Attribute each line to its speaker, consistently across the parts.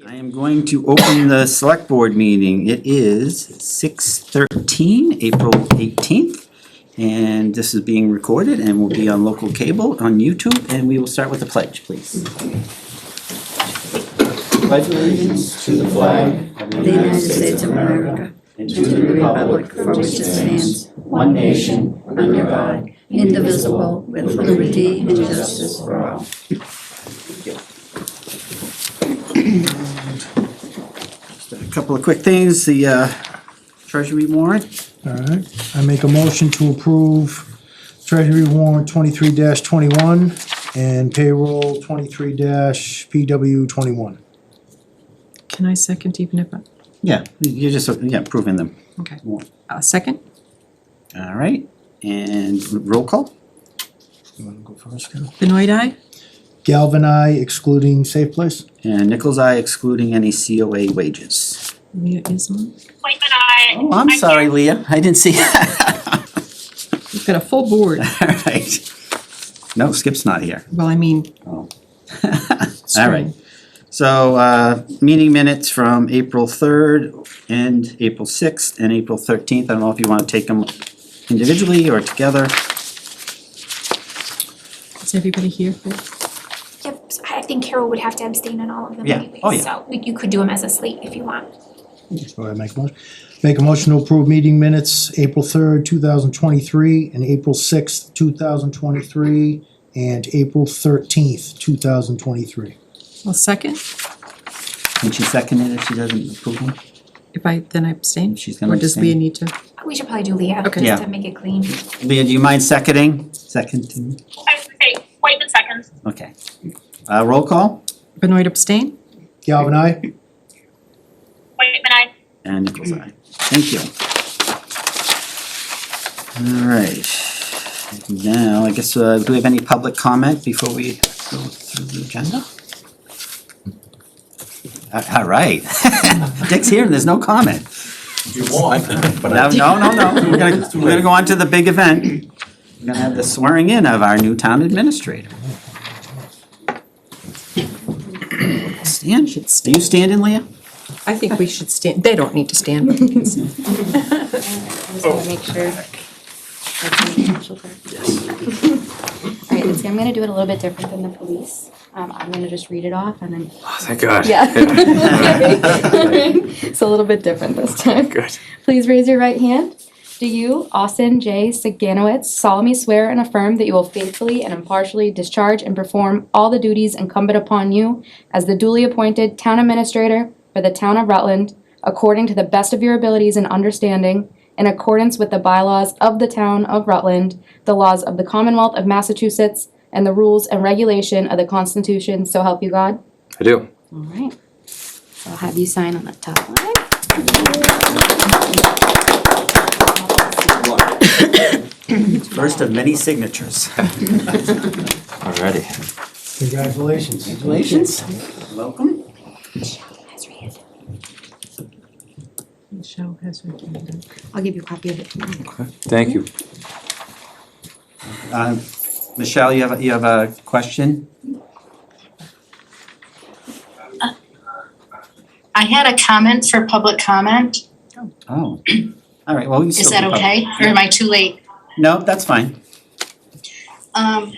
Speaker 1: I am going to open the select board meeting. It is 6:13, April 18th. And this is being recorded and will be on local cable on YouTube. And we will start with the pledge, please. Pledge allegiance to the flag of
Speaker 2: the United States of America,
Speaker 1: and
Speaker 2: to the republic for which it stands, one nation, under God, indivisible, with liberty and justice for all.
Speaker 1: Just a couple of quick things. The treasury warrant.
Speaker 3: All right, I make a motion to approve Treasury warrant 23-21 and payroll 23-PW21.
Speaker 4: Can I second even if I,
Speaker 1: Yeah, you're just approving them.
Speaker 4: okay, second?
Speaker 1: All right, and roll call.
Speaker 3: You wanna go first, Cal?
Speaker 4: Benoit eye?
Speaker 3: Galvin I excluding Safe Place.
Speaker 1: And Nichols eye excluding any COA wages.
Speaker 4: Leah Isman?
Speaker 5: Appointment I.
Speaker 1: Oh, I'm sorry, Leah, I didn't see that.
Speaker 4: We've got a full board.
Speaker 1: All right. No, Skip's not here.
Speaker 4: Well, I mean,
Speaker 1: Oh. All right. So, meeting minutes from April 3rd and April 6th and April 13th. I don't know if you want to take them individually or together.
Speaker 4: is everybody here for?
Speaker 5: Yep, so I think Carol would have to abstain on all of them
Speaker 1: Yeah.
Speaker 5: anyways,
Speaker 1: Oh, yeah.
Speaker 5: so you could do them as a slate if you want.
Speaker 3: So I make a motion. Make a motion to approve meeting minutes, April 3rd, 2023, and April 6th, 2023, and April 13th, 2023.
Speaker 4: Well, second,
Speaker 1: Can she second it if she doesn't approve them?
Speaker 4: if I, then I abstain?
Speaker 1: She's gonna
Speaker 4: Or does
Speaker 1: abstain.
Speaker 4: Leah need to?
Speaker 5: We should probably do Leah,
Speaker 4: Okay.
Speaker 5: just
Speaker 1: Yeah.
Speaker 5: to make it clean.
Speaker 1: Leah, do you mind seconding? Seconding?
Speaker 5: I would say Whiteman seconds.
Speaker 1: Okay. Roll call?
Speaker 4: Benoit abstain?
Speaker 3: Galvin I.
Speaker 5: Whiteman I.
Speaker 1: And Nichols eye. Thank you. All right. Now, I guess, do we have any public comment before we go through the agenda? All right. Dick's here and there's no comment.
Speaker 6: If you want, but
Speaker 1: No,
Speaker 6: I.
Speaker 1: no. We're gonna go on to the big event. We're gonna have the swearing in of our new town administrator. Stand, are you standing, Leah?
Speaker 4: I think we should stand, they don't need to stand, but we can stand.
Speaker 7: I'm just gonna make sure. Alright, let's see, I'm gonna do it a little bit different than the police. I'm gonna just read it off and then,
Speaker 6: Oh, thank God.
Speaker 7: yeah. It's a little bit different this time.
Speaker 6: Good.
Speaker 7: Please raise your right hand. Do you, Austin J. Siganowitz, solemnly swear and affirm that you will faithfully and impartially discharge and perform all the duties incumbent upon you as the duly appointed town administrator for the town of Rutland, according to the best of your abilities and understanding, in accordance with the bylaws of the town of Rutland, the laws of the Commonwealth of Massachusetts, and the rules and regulation of the Constitution, so help you God?
Speaker 6: I do.
Speaker 7: All right. So I'll have you sign on the top line.
Speaker 1: First of many signatures.
Speaker 6: Alrighty.
Speaker 3: Congratulations.
Speaker 1: Congratulations. Welcome.
Speaker 4: Michelle has her hand up.
Speaker 7: I'll give you a copy of it.
Speaker 6: Thank you.
Speaker 1: Michelle, you have a question?
Speaker 8: I had a comment for public comment.
Speaker 1: Oh, all right, well, we can
Speaker 8: Is
Speaker 1: still
Speaker 8: that
Speaker 1: do public-
Speaker 8: okay? Or am I too late?
Speaker 1: No, that's fine.
Speaker 8: I'm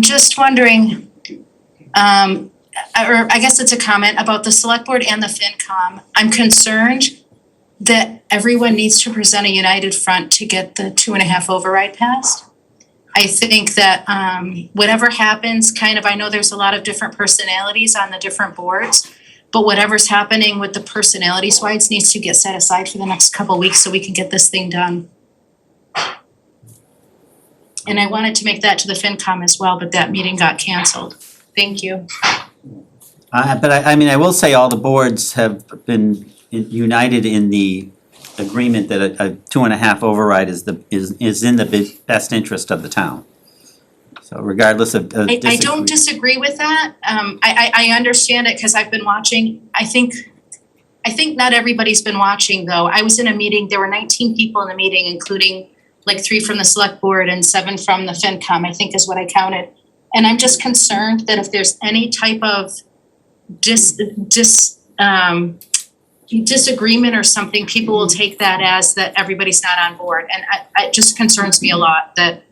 Speaker 8: just wondering, or I guess it's a comment about the select board and the FinCom. I'm concerned that everyone needs to present a united front to get the 2.5 override passed. I think that whatever happens, I know there's a lot of different personalities on the different boards, but whatever's happening with the personalities wise needs to get set aside for the next couple weeks so we can get this thing done. And I wanted to make that to the FinCom as well, but that meeting got canceled. Thank you.
Speaker 1: But I mean, I will say all the boards have been united in the agreement that a 2.5 override is in the best interest of the town. So regardless of
Speaker 8: I don't disagree with that. I understand it because I've been watching. I think not everybody's been watching though. I was in a meeting, there were 19 people in the meeting, including like 3 from the select board and 7 from the FinCom, I think is what I counted. And I'm just concerned that if there's any type of disagreement or something, people will take that as that everybody's not on board. And it just concerns me a lot that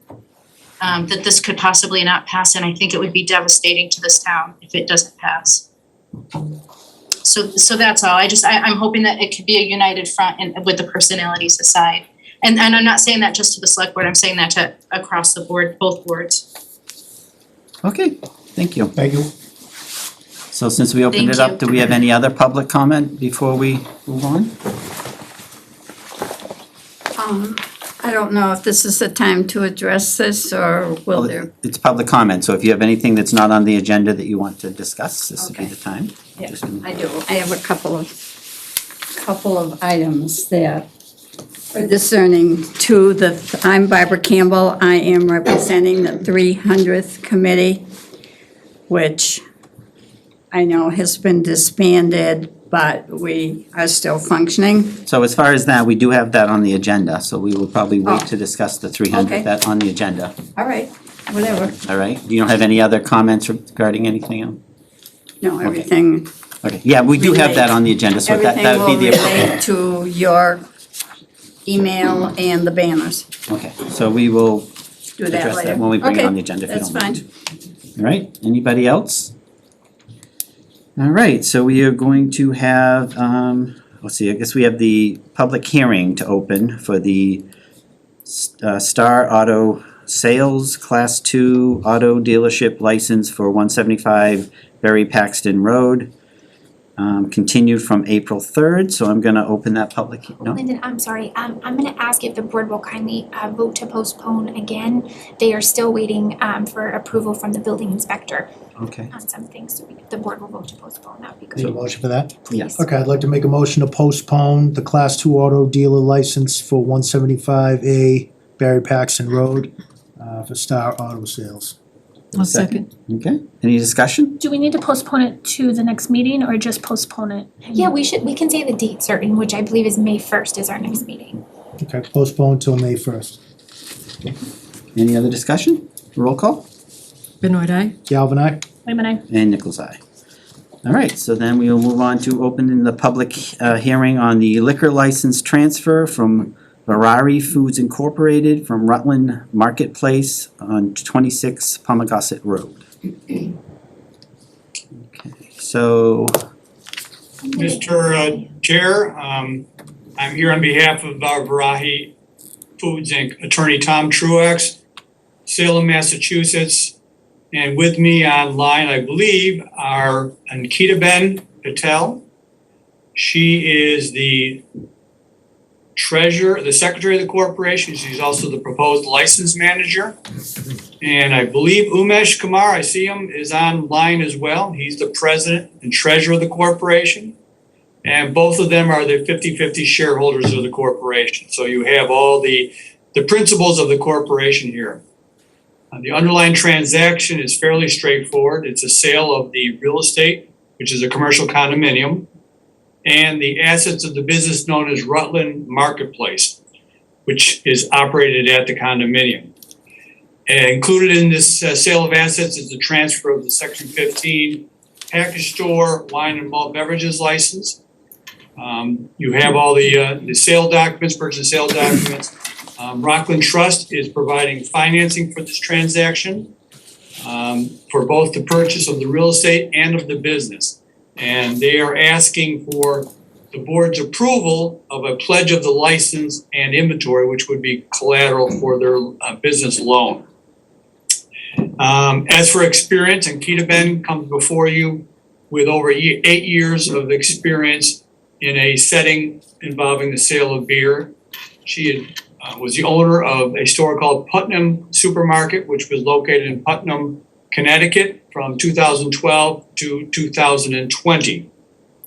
Speaker 8: that this could possibly not pass, and I think it would be devastating to this town if it doesn't pass. So that's all. I'm hoping that it could be a united front and with the personalities aside. And I'm not saying that just to the select board, I'm saying that to across the board, both boards.
Speaker 1: Okay, thank you.
Speaker 3: Thank you.
Speaker 1: So since we opened it
Speaker 8: Thank
Speaker 1: up,
Speaker 8: you.
Speaker 1: do we have any other public comment before we move on?
Speaker 2: I don't know if this is the time to address this, or will there?
Speaker 1: It's public comment, so if you have anything that's not on the agenda that you want to discuss, this would be
Speaker 2: Okay.
Speaker 1: the time.
Speaker 2: Yeah,
Speaker 1: Just-
Speaker 2: I do. I have a couple of items that are discerning to I'm Barbara Campbell. I am representing the 300th committee, which I know has been disbanded, but we are still functioning.
Speaker 1: So as far as that, we do have that on the agenda, so we will probably wait
Speaker 2: Oh.
Speaker 1: to discuss the 300,
Speaker 2: Okay.
Speaker 1: that on the agenda,
Speaker 2: All right, whatever.
Speaker 1: all right? You don't have any other comments regarding anything else?
Speaker 2: No, everything,
Speaker 1: Okay, yeah, we do have that on the agenda, so that
Speaker 2: everything
Speaker 1: would be
Speaker 2: will
Speaker 1: the.
Speaker 2: relate to your email and the banners.
Speaker 1: Okay, so we will
Speaker 2: Do that
Speaker 1: address
Speaker 2: later.
Speaker 1: that when we bring it
Speaker 2: Okay,
Speaker 1: on the agenda, if you
Speaker 2: that's
Speaker 1: don't mind.
Speaker 2: fine.
Speaker 1: All right, anybody else? All right, so we are going to have, let's see, I guess we have the public hearing to open for the Star Auto Sales Class 2 Auto Dealership License for 175 Berry Paxton Road. Continued from April 3rd, so I'm gonna open that public, no?
Speaker 5: Lyndon, I'm sorry, I'm gonna ask if the board will kindly vote to postpone again. They are still waiting for approval from the building inspector
Speaker 1: Okay,
Speaker 5: on some things, so if the board will vote to postpone, that would be
Speaker 3: Need a
Speaker 5: good.
Speaker 3: motion for that?
Speaker 1: yes.
Speaker 3: Okay, I'd like to make a motion to postpone the Class 2 auto dealer license for 175A Barry Paxton Road for Star Auto Sales.
Speaker 4: I'll second.
Speaker 1: Okay, any discussion?
Speaker 9: Do we need to postpone it to the next meeting or just postpone it?
Speaker 5: Yeah, we can say the date certain, which I believe is May 1st is our next meeting.
Speaker 3: Okay, postpone till May 1st.
Speaker 1: Any other discussion? Roll call?
Speaker 4: Benoit eye?
Speaker 3: Galvin, aye?
Speaker 9: Wait a minute,
Speaker 1: And Nichols eye. All right, so then we will move on to opening the public hearing on the liquor license transfer from Ferrari Foods Incorporated from Rutland Marketplace on 26 Palmagussit Road. Okay, so,
Speaker 10: Mr. Chair, I'm here on behalf of Varahi Foods Inc., Attorney Tom Truax, Salem, Massachusetts. And with me online, I believe, are Ankita-Ben Patel. She is the treasurer, the secretary of the corporation. She's also the proposed license manager. And I believe Umesh Kumar, I see him, is online as well. He's the president and treasurer of the corporation. And both of them are the 50-50 shareholders of the corporation. So you have all the principles of the corporation here. The underlying transaction is fairly straightforward. It's a sale of the real estate, which is a commercial condominium, and the assets of the business known as Rutland Marketplace, which is operated at the condominium. And included in this sale of assets is the transfer of the Section 15 package store wine and malt beverages license. You have all the sale documents, purchase and sale documents. Rockland Trust is providing financing for this transaction for both the purchase of the real estate and of the business. And they are asking for the board's approval of a pledge of the license and inventory, which would be collateral for their business loan. As for experience, Ankita-Ben comes before you with over 8 years of experience in a setting involving the sale of beer. She was the owner of a store called Putnam Supermarket, which was located in Putnam, Connecticut from 2012 to 2020.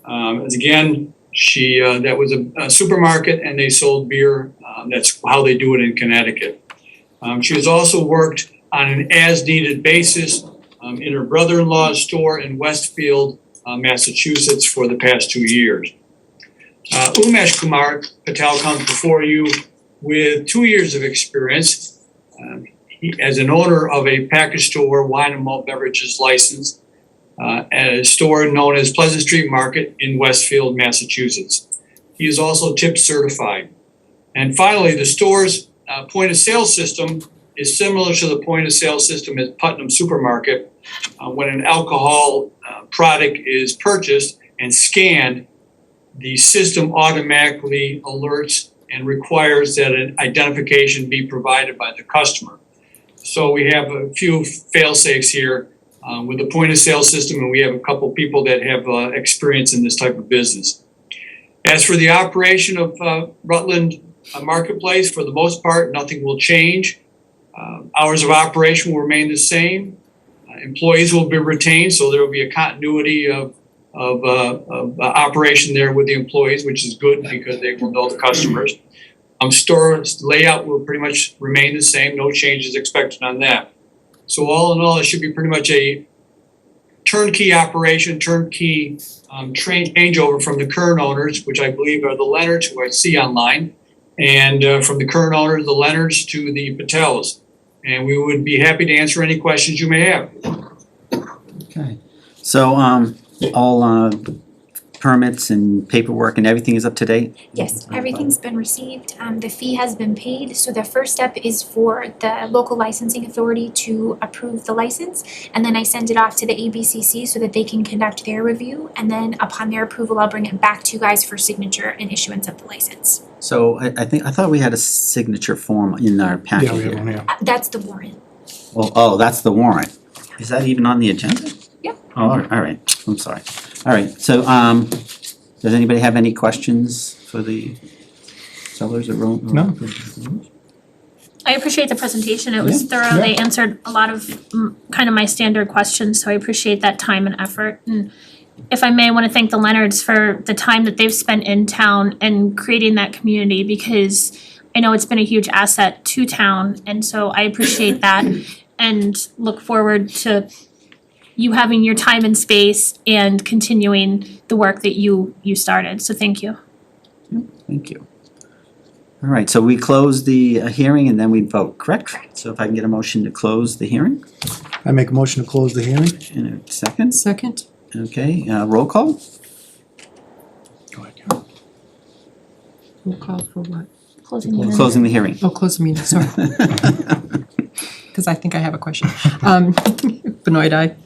Speaker 10: As again, that was a supermarket and they sold beer. That's how they do it in Connecticut. She has also worked on an as-needed basis in her brother-in-law's store in Westfield, Massachusetts for the past 2 years. Umesh Kumar Patel comes before you with 2 years of experience as an owner of a package store wine and malt beverages license. at a store known as Pleasant Street Market in Westfield, Massachusetts. He is also tip certified. And finally, the store's point of sale system is similar to the point of sale system at Putnam Supermarket. When an alcohol product is purchased and scanned, the system automatically alerts and requires that an identification be provided by the customer. So we have a few fail-safes here with the point of sale system, and we have a couple people that have experience in this type of business. As for the operation of Rutland Marketplace, for the most part, nothing will change. Hours of operation will remain the same. Employees will be retained, so there will be a continuity of operation there with the employees, which is good because they will know the customers. Store layout will pretty much remain the same, no changes expected on that. So all in all, it should be pretty much a turnkey operation, turnkey changeover from the current owners, which I believe are the Leonards, who I see online, and from the current owners, the Leonards, to the Patels. And we would be happy to answer any questions you may have.
Speaker 1: Okay. So, all permits and paperwork and everything is up to date?
Speaker 5: Yes, everything's been received. The fee has been paid. So the first step is for the local licensing authority to approve the license. And then I send it off to the ABCC so that they can conduct their review. And then upon their approval, I'll bring it back to you guys for signature and issuance of the license.
Speaker 1: So I thought we had a signature form in our packet
Speaker 3: Yeah, we have
Speaker 1: here.
Speaker 3: one here.
Speaker 5: That's the warrant.
Speaker 1: Well, oh, that's the warrant. Is that even on the agenda?
Speaker 5: Yep.
Speaker 1: Oh, all right, I'm sorry. All right, so, does anybody have any questions for the sellers of Rome?
Speaker 3: No.
Speaker 9: I appreciate the presentation. It was thorough. They answered a lot of kind of my standard questions, so I appreciate that time and effort. And if I may, I want to thank the Leonards for the time that they've spent in town and creating that community, because I know it's been a huge asset to town, and so I appreciate that and look forward to you having your time and space and continuing the work that you started. So thank you.
Speaker 1: Thank you. All right, so we close the hearing and then we vote, correct?
Speaker 5: Correct.
Speaker 1: So if I can get a motion to close the hearing
Speaker 3: I make a motion to close the hearing.
Speaker 1: in a second,
Speaker 4: Second?
Speaker 1: okay, roll call?
Speaker 3: Go ahead, Carol.
Speaker 4: Roll call for what?
Speaker 9: Closing the hearing.
Speaker 1: Closing the hearing.
Speaker 4: Oh, close the meeting, sorry, because I think I have a question. Benoit, aye.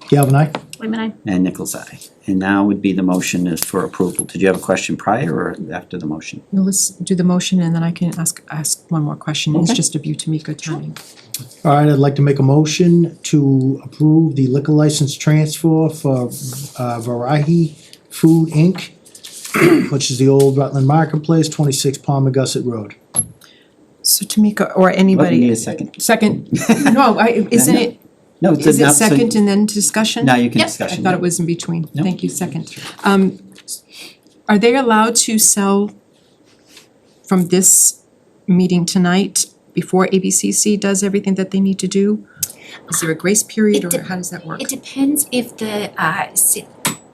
Speaker 3: Galvin, aye?
Speaker 9: Wait a minute.
Speaker 1: And Nichols' eye. And now would be the motion is for approval. Did you have a question prior or after the motion?
Speaker 4: No, let's do the motion and then I can ask one more question. It's
Speaker 1: Okay.
Speaker 4: just a view to Tamika timing.
Speaker 3: All right, I'd like to make a motion to approve the liquor license transfer for Varahi Food Inc., which is the old Rutland Marketplace, 26 Palmer Gussit Road.
Speaker 4: So Tamika, or
Speaker 1: What, you
Speaker 4: anybody.
Speaker 1: need a second?
Speaker 4: Second, no, isn't it,
Speaker 1: No, it's
Speaker 4: is it
Speaker 1: not, so-
Speaker 4: second and then discussion?
Speaker 1: Now you can
Speaker 5: Yep.
Speaker 4: I
Speaker 1: discussion.
Speaker 4: thought it was in between.
Speaker 1: Nope.
Speaker 4: Thank you, second. Are they allowed to sell from this meeting tonight before ABCC does everything that they need to do? Is there a grace period
Speaker 5: It
Speaker 4: or
Speaker 5: de-
Speaker 4: how does that work?
Speaker 5: It depends if the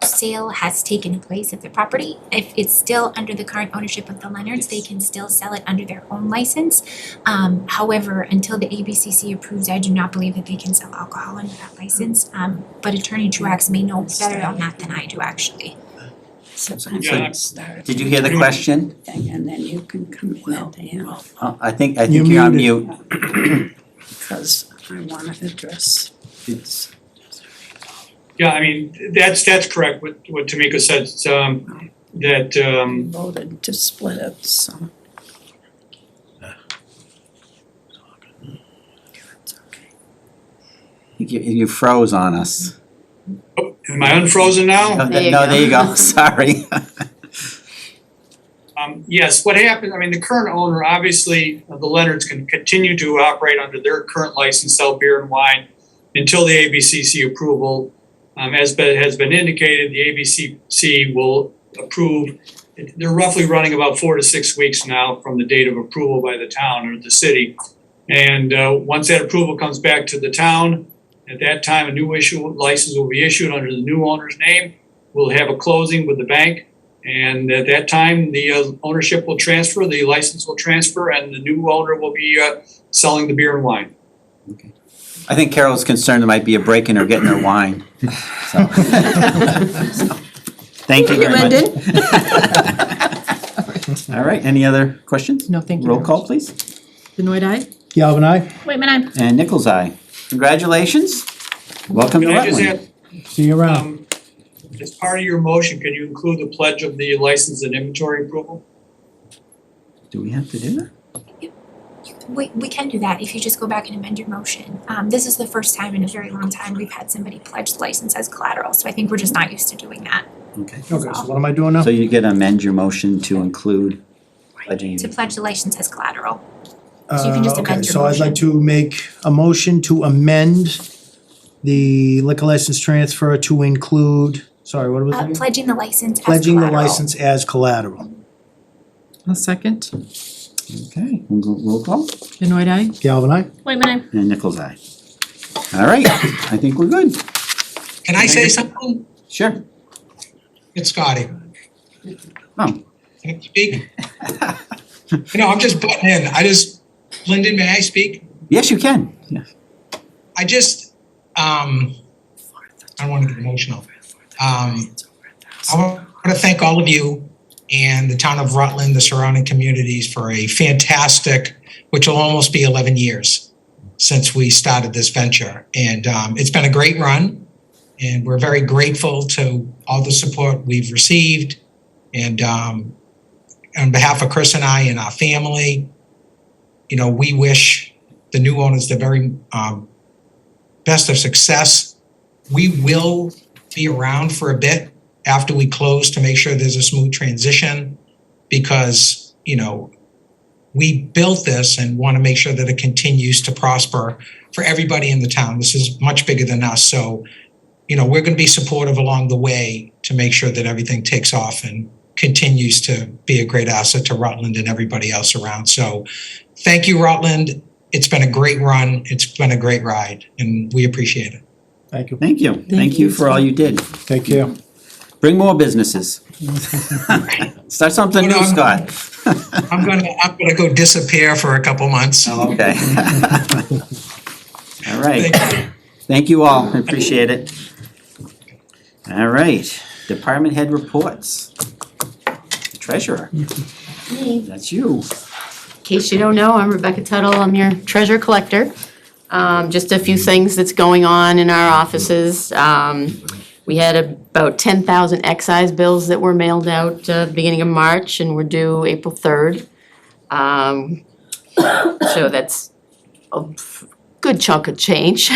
Speaker 5: sale has taken place of the property. If it's still under the current ownership of the Leonards, they can still sell it under their own license. However, until the ABCC approves, I do not believe that they can sell alcohol under that license. But Attorney Truax may know better on that than I do, actually.
Speaker 2: Sometimes
Speaker 10: Yeah.
Speaker 2: it starts
Speaker 1: Did you hear the question?
Speaker 2: and then you can come in at the end,
Speaker 1: Oh, I think
Speaker 3: You're
Speaker 1: you're on
Speaker 3: muted.
Speaker 1: mute.
Speaker 2: because I want to address.
Speaker 1: It's,
Speaker 10: Yeah, I mean, that's correct, what Tamika said, that,
Speaker 2: Voted to split it, so.
Speaker 1: you froze on us.
Speaker 10: am I unfrozen now?
Speaker 1: No,
Speaker 2: There you
Speaker 1: no,
Speaker 2: go.
Speaker 1: there you go, sorry.
Speaker 10: Yes, what happened, I mean, the current owner, obviously, the Leonards can continue to operate under their current license, sell beer and wine until the ABCC approval. As has been indicated, the ABCC will approve. They're roughly running about 4 to 6 weeks now from the date of approval by the town or the city. And once that approval comes back to the town, at that time, a new license will be issued under the new owner's name. We'll have a closing with the bank. And at that time, the ownership will transfer, the license will transfer, and the new owner will be selling the beer and wine.
Speaker 1: I think Carol's concerned there might be a break in her getting her wine, so. Thank you very much. All right, any other questions?
Speaker 4: No, thank you
Speaker 1: Roll
Speaker 4: very
Speaker 1: call, please.
Speaker 4: Benoit eye?
Speaker 3: Galvin I.
Speaker 9: Waitman, aye.
Speaker 1: And Nichols' eye. Congratulations. Welcome to
Speaker 10: Can I just
Speaker 1: Rutland.
Speaker 10: add,
Speaker 3: See you around.
Speaker 10: as part of your motion, can you include the pledge of the license and inventory approval?
Speaker 1: Do we have to do that?
Speaker 5: We can do that if you just go back and amend your motion. This is the first time in a very long time we've had somebody pledge the license as collateral, so I think we're just not used to doing that.
Speaker 1: Okay.
Speaker 3: Okay, so what am I doing now?
Speaker 1: So you get to amend your motion to include pledging.
Speaker 5: To pledge the license as collateral. So you can just amend your
Speaker 3: Okay, so I'd like
Speaker 5: motion.
Speaker 3: to make a motion to amend the liquor license transfer to include, sorry, what was it?
Speaker 5: Pledging the license as
Speaker 3: Pledging the
Speaker 5: collateral.
Speaker 3: license as collateral.
Speaker 4: A second.
Speaker 1: Okay, roll call.
Speaker 4: Benoit eye?
Speaker 3: Galvin I.
Speaker 9: Waitman, aye.
Speaker 1: And Nichols' eye. All right, I think we're good.
Speaker 11: Can I say something?
Speaker 1: Sure.
Speaker 11: It's Scotty.
Speaker 1: Oh,
Speaker 11: Can I speak? No, I'm just butting in. Lyndon, may I speak?
Speaker 1: yes, you can. Yeah.
Speaker 11: I just, I don't want to get emotional. I want to thank all of you and the town of Rutland, the surrounding communities for a fantastic, which will almost be 11 years since we started this venture. And it's been a great run. And we're very grateful to all the support we've received. And on behalf of Chris and I and our family, you know, we wish the new owners the very best of success. We will be around for a bit after we close to make sure there's a smooth transition because, you know, we built this and want to make sure that it continues to prosper for everybody in the town. This is much bigger than us. So, you know, we're going to be supportive along the way to make sure that everything takes off and continues to be a great asset to Rutland and everybody else around. So thank you, Rutland. It's been a great run. It's been a great ride, and we appreciate it.
Speaker 3: Thank you.
Speaker 1: Thank you. Thank you for all you did.
Speaker 3: Take care.
Speaker 1: Bring more businesses. Start something new, Scott.
Speaker 11: I'm gonna go disappear for a couple months.
Speaker 1: Oh, okay. All right.
Speaker 11: Thank you.
Speaker 1: Thank you all. I appreciate it. All right. Department head reports. Treasurer. That's you.
Speaker 12: In case you don't know, I'm Rebecca Tuttle, I'm your treasure collector. Just a few things that's going on in our offices. We had about 10,000 excise bills that were mailed out the beginning of March and were due April 3rd. So that's a good chunk of change,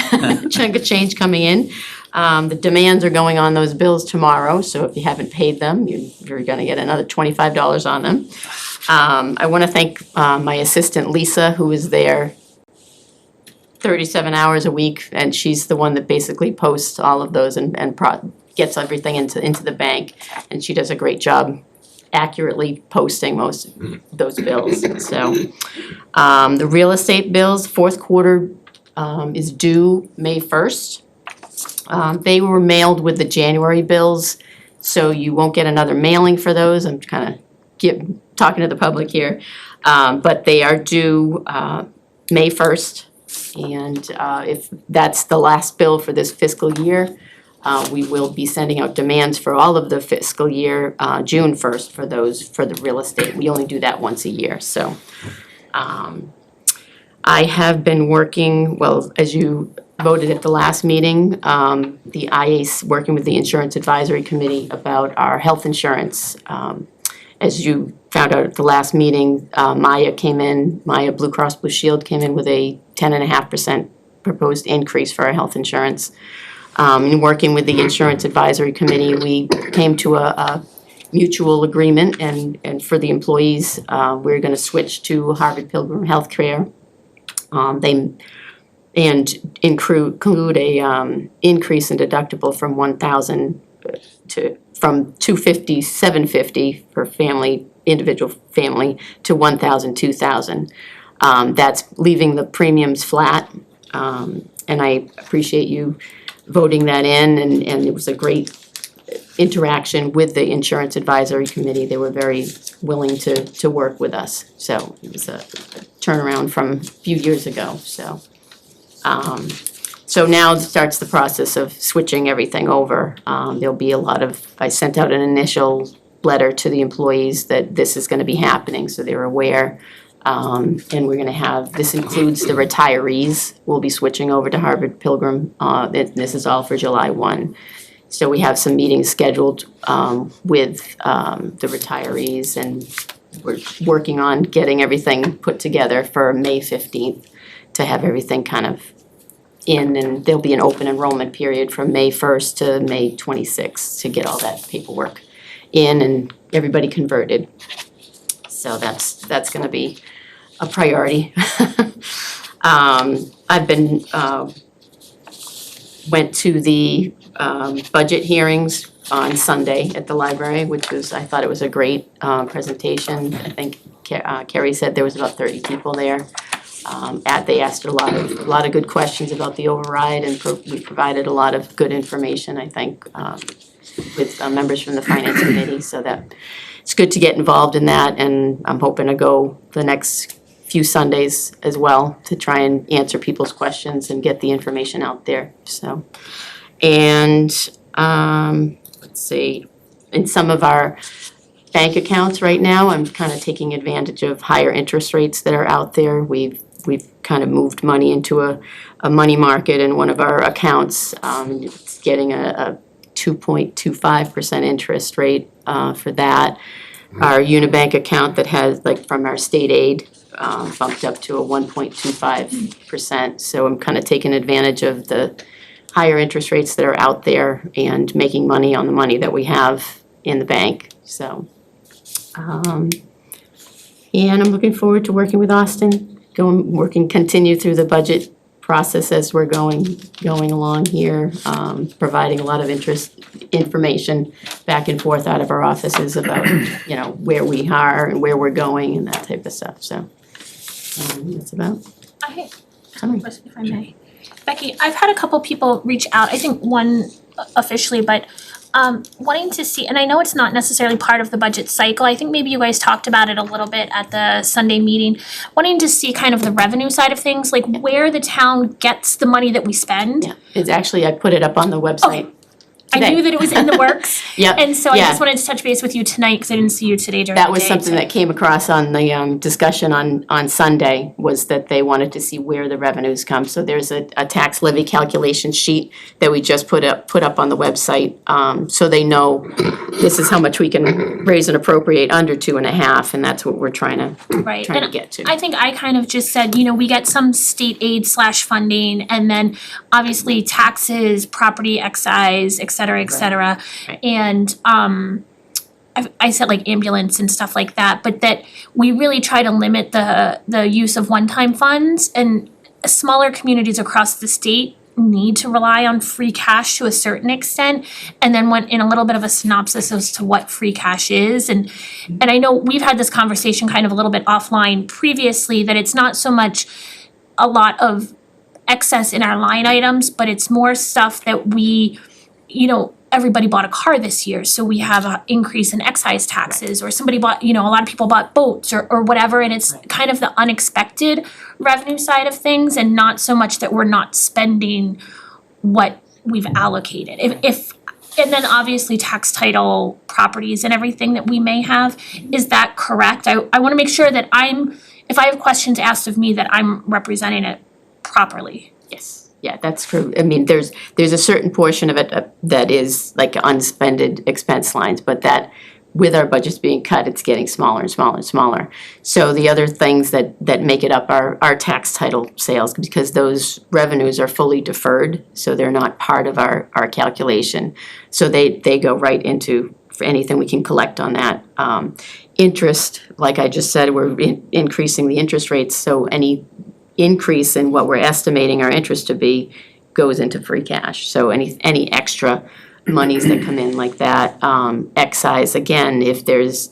Speaker 12: coming in. The demands are going on those bills tomorrow, so if you haven't paid them, you're gonna get another $25 on them. I wanna thank my assistant Lisa, who is there 37 hours a week, and she's the one that basically posts all of those and gets everything into the bank, and she does a great job accurately posting most of those bills. So the real estate bills, fourth quarter is due May 1st. They were mailed with the January bills, so you won't get another mailing for those. I'm kind of talking to the public here. But they are due May 1st. And if that's the last bill for this fiscal year, we will be sending out demands for all of the fiscal year, June 1st for the real estate. We only do that once a year, so. I have been working, well, as you voted at the last meeting, the IA's working with the Insurance Advisory Committee about our health insurance. As you found out at the last meeting, Maya Blue Cross Blue Shield came in with a 10.5% proposed increase for our health insurance. In working with the Insurance Advisory Committee, we came to a mutual agreement, and for the employees, we're gonna switch to Harvard Pilgrim Healthcare. They include a increase in deductible from $1,000 from $250, $750 for individual family to $1,000, $2,000. That's leaving the premiums flat, and I appreciate you voting that in, and it was a great interaction with the Insurance Advisory Committee. They were very willing to work with us, so it was a turnaround from a few years ago, so. So now starts the process of switching everything over. There'll be a lot of, I sent out an initial letter to the employees that this is gonna be happening, so they're aware. And we're gonna have, this includes the retirees, we'll be switching over to Harvard Pilgrim, this is all for July 1. So we have some meetings scheduled, with, the retirees, and we're working on getting everything put together for May 15th to have everything kind of in, and there'll be an open enrollment period from May 1st to May 26th to get all that paperwork in and everybody converted. So that's gonna be a priority. I've been, went to the budget hearings on Sunday at the library, which was, I thought it was a great presentation. I think Carrie said there was about 30 people there. They asked a lot of good questions about the override, and we provided a lot of good information, I think, with members from the finance committee, so that it's good to get involved in that, and I'm hoping to go the next few Sundays as well to try and answer people's questions and get the information out there, so. And, let's see, in some of our bank accounts right now, I'm kind of taking advantage of higher interest rates that are out there. We've kind of moved money into a money market in one of our accounts. It's getting a 2.25% interest rate for that. Our Unibank account that has, like, from our state aid, bumped up to a 1.25%. So I'm kind of taking advantage of the higher interest rates that are out there and making money on the money that we have in the bank, so. And I'm looking forward to working with Austin, continue through the budget process as we're going along here, providing a lot of information back and forth out of our offices about, where we are and where we're going and that type of stuff, so. That's about.
Speaker 9: I have a question, if I may. Becky, I've had a couple people reach out, I think one officially, but wanting to see, and I know it's not necessarily part of the budget cycle, I think maybe you guys talked about it a little bit at the Sunday meeting, wanting to see kind of the revenue side of things, like where the town gets the money that we spend.
Speaker 12: Yeah, it's actually, I put it up on the website
Speaker 9: I
Speaker 12: today.
Speaker 9: knew that it was in the works.
Speaker 12: Yep,
Speaker 9: And so I
Speaker 12: yeah.
Speaker 9: just wanted to touch base with you tonight, because I didn't see you today during the day.
Speaker 12: That was something that came across on the discussion on Sunday, was that they wanted to see where the revenues come. So there's a tax levy calculation sheet that we just put up on the website, so they know this is how much we can raise and appropriate under 2.5, and that's what we're trying to get to.
Speaker 9: I think I kind of just said, we get some state aid / funding, and then obviously taxes, property excise, et cetera, et cetera.
Speaker 12: Right.
Speaker 9: And I said like ambulance and stuff like that, but that we really try to limit the use of one-time funds, and smaller communities across the state need to rely on free cash to a certain extent, and then went in a little bit of a synopsis as to what free cash is, and I know we've had this conversation kind of a little bit offline previously, that it's not so much a lot of excess in our line items, but it's more stuff that we, everybody bought a car this year, so we have an increase in excise taxes, or somebody bought, a lot of people bought boats or whatever, and it's kind of the unexpected revenue side of things, and not so much that we're not spending what we've allocated. And then obviously tax title properties and everything that we may have, is that correct? I wanna make sure that if I have questions asked of me, that I'm representing it properly.
Speaker 12: Yes. Yeah, that's true. I mean, there's a certain portion of it that is like unspended expense lines, but that with our budgets being cut, it's getting smaller and smaller and smaller. So the other things that make it up are tax title sales, because those revenues are fully deferred, so they're not part of our calculation. So they go right into for anything we can collect on that. Interest, like I just said, we're increasing the interest rates, so any increase in what we're estimating our interest to be goes into free cash. So any extra monies that come in like that, excise, again, if there's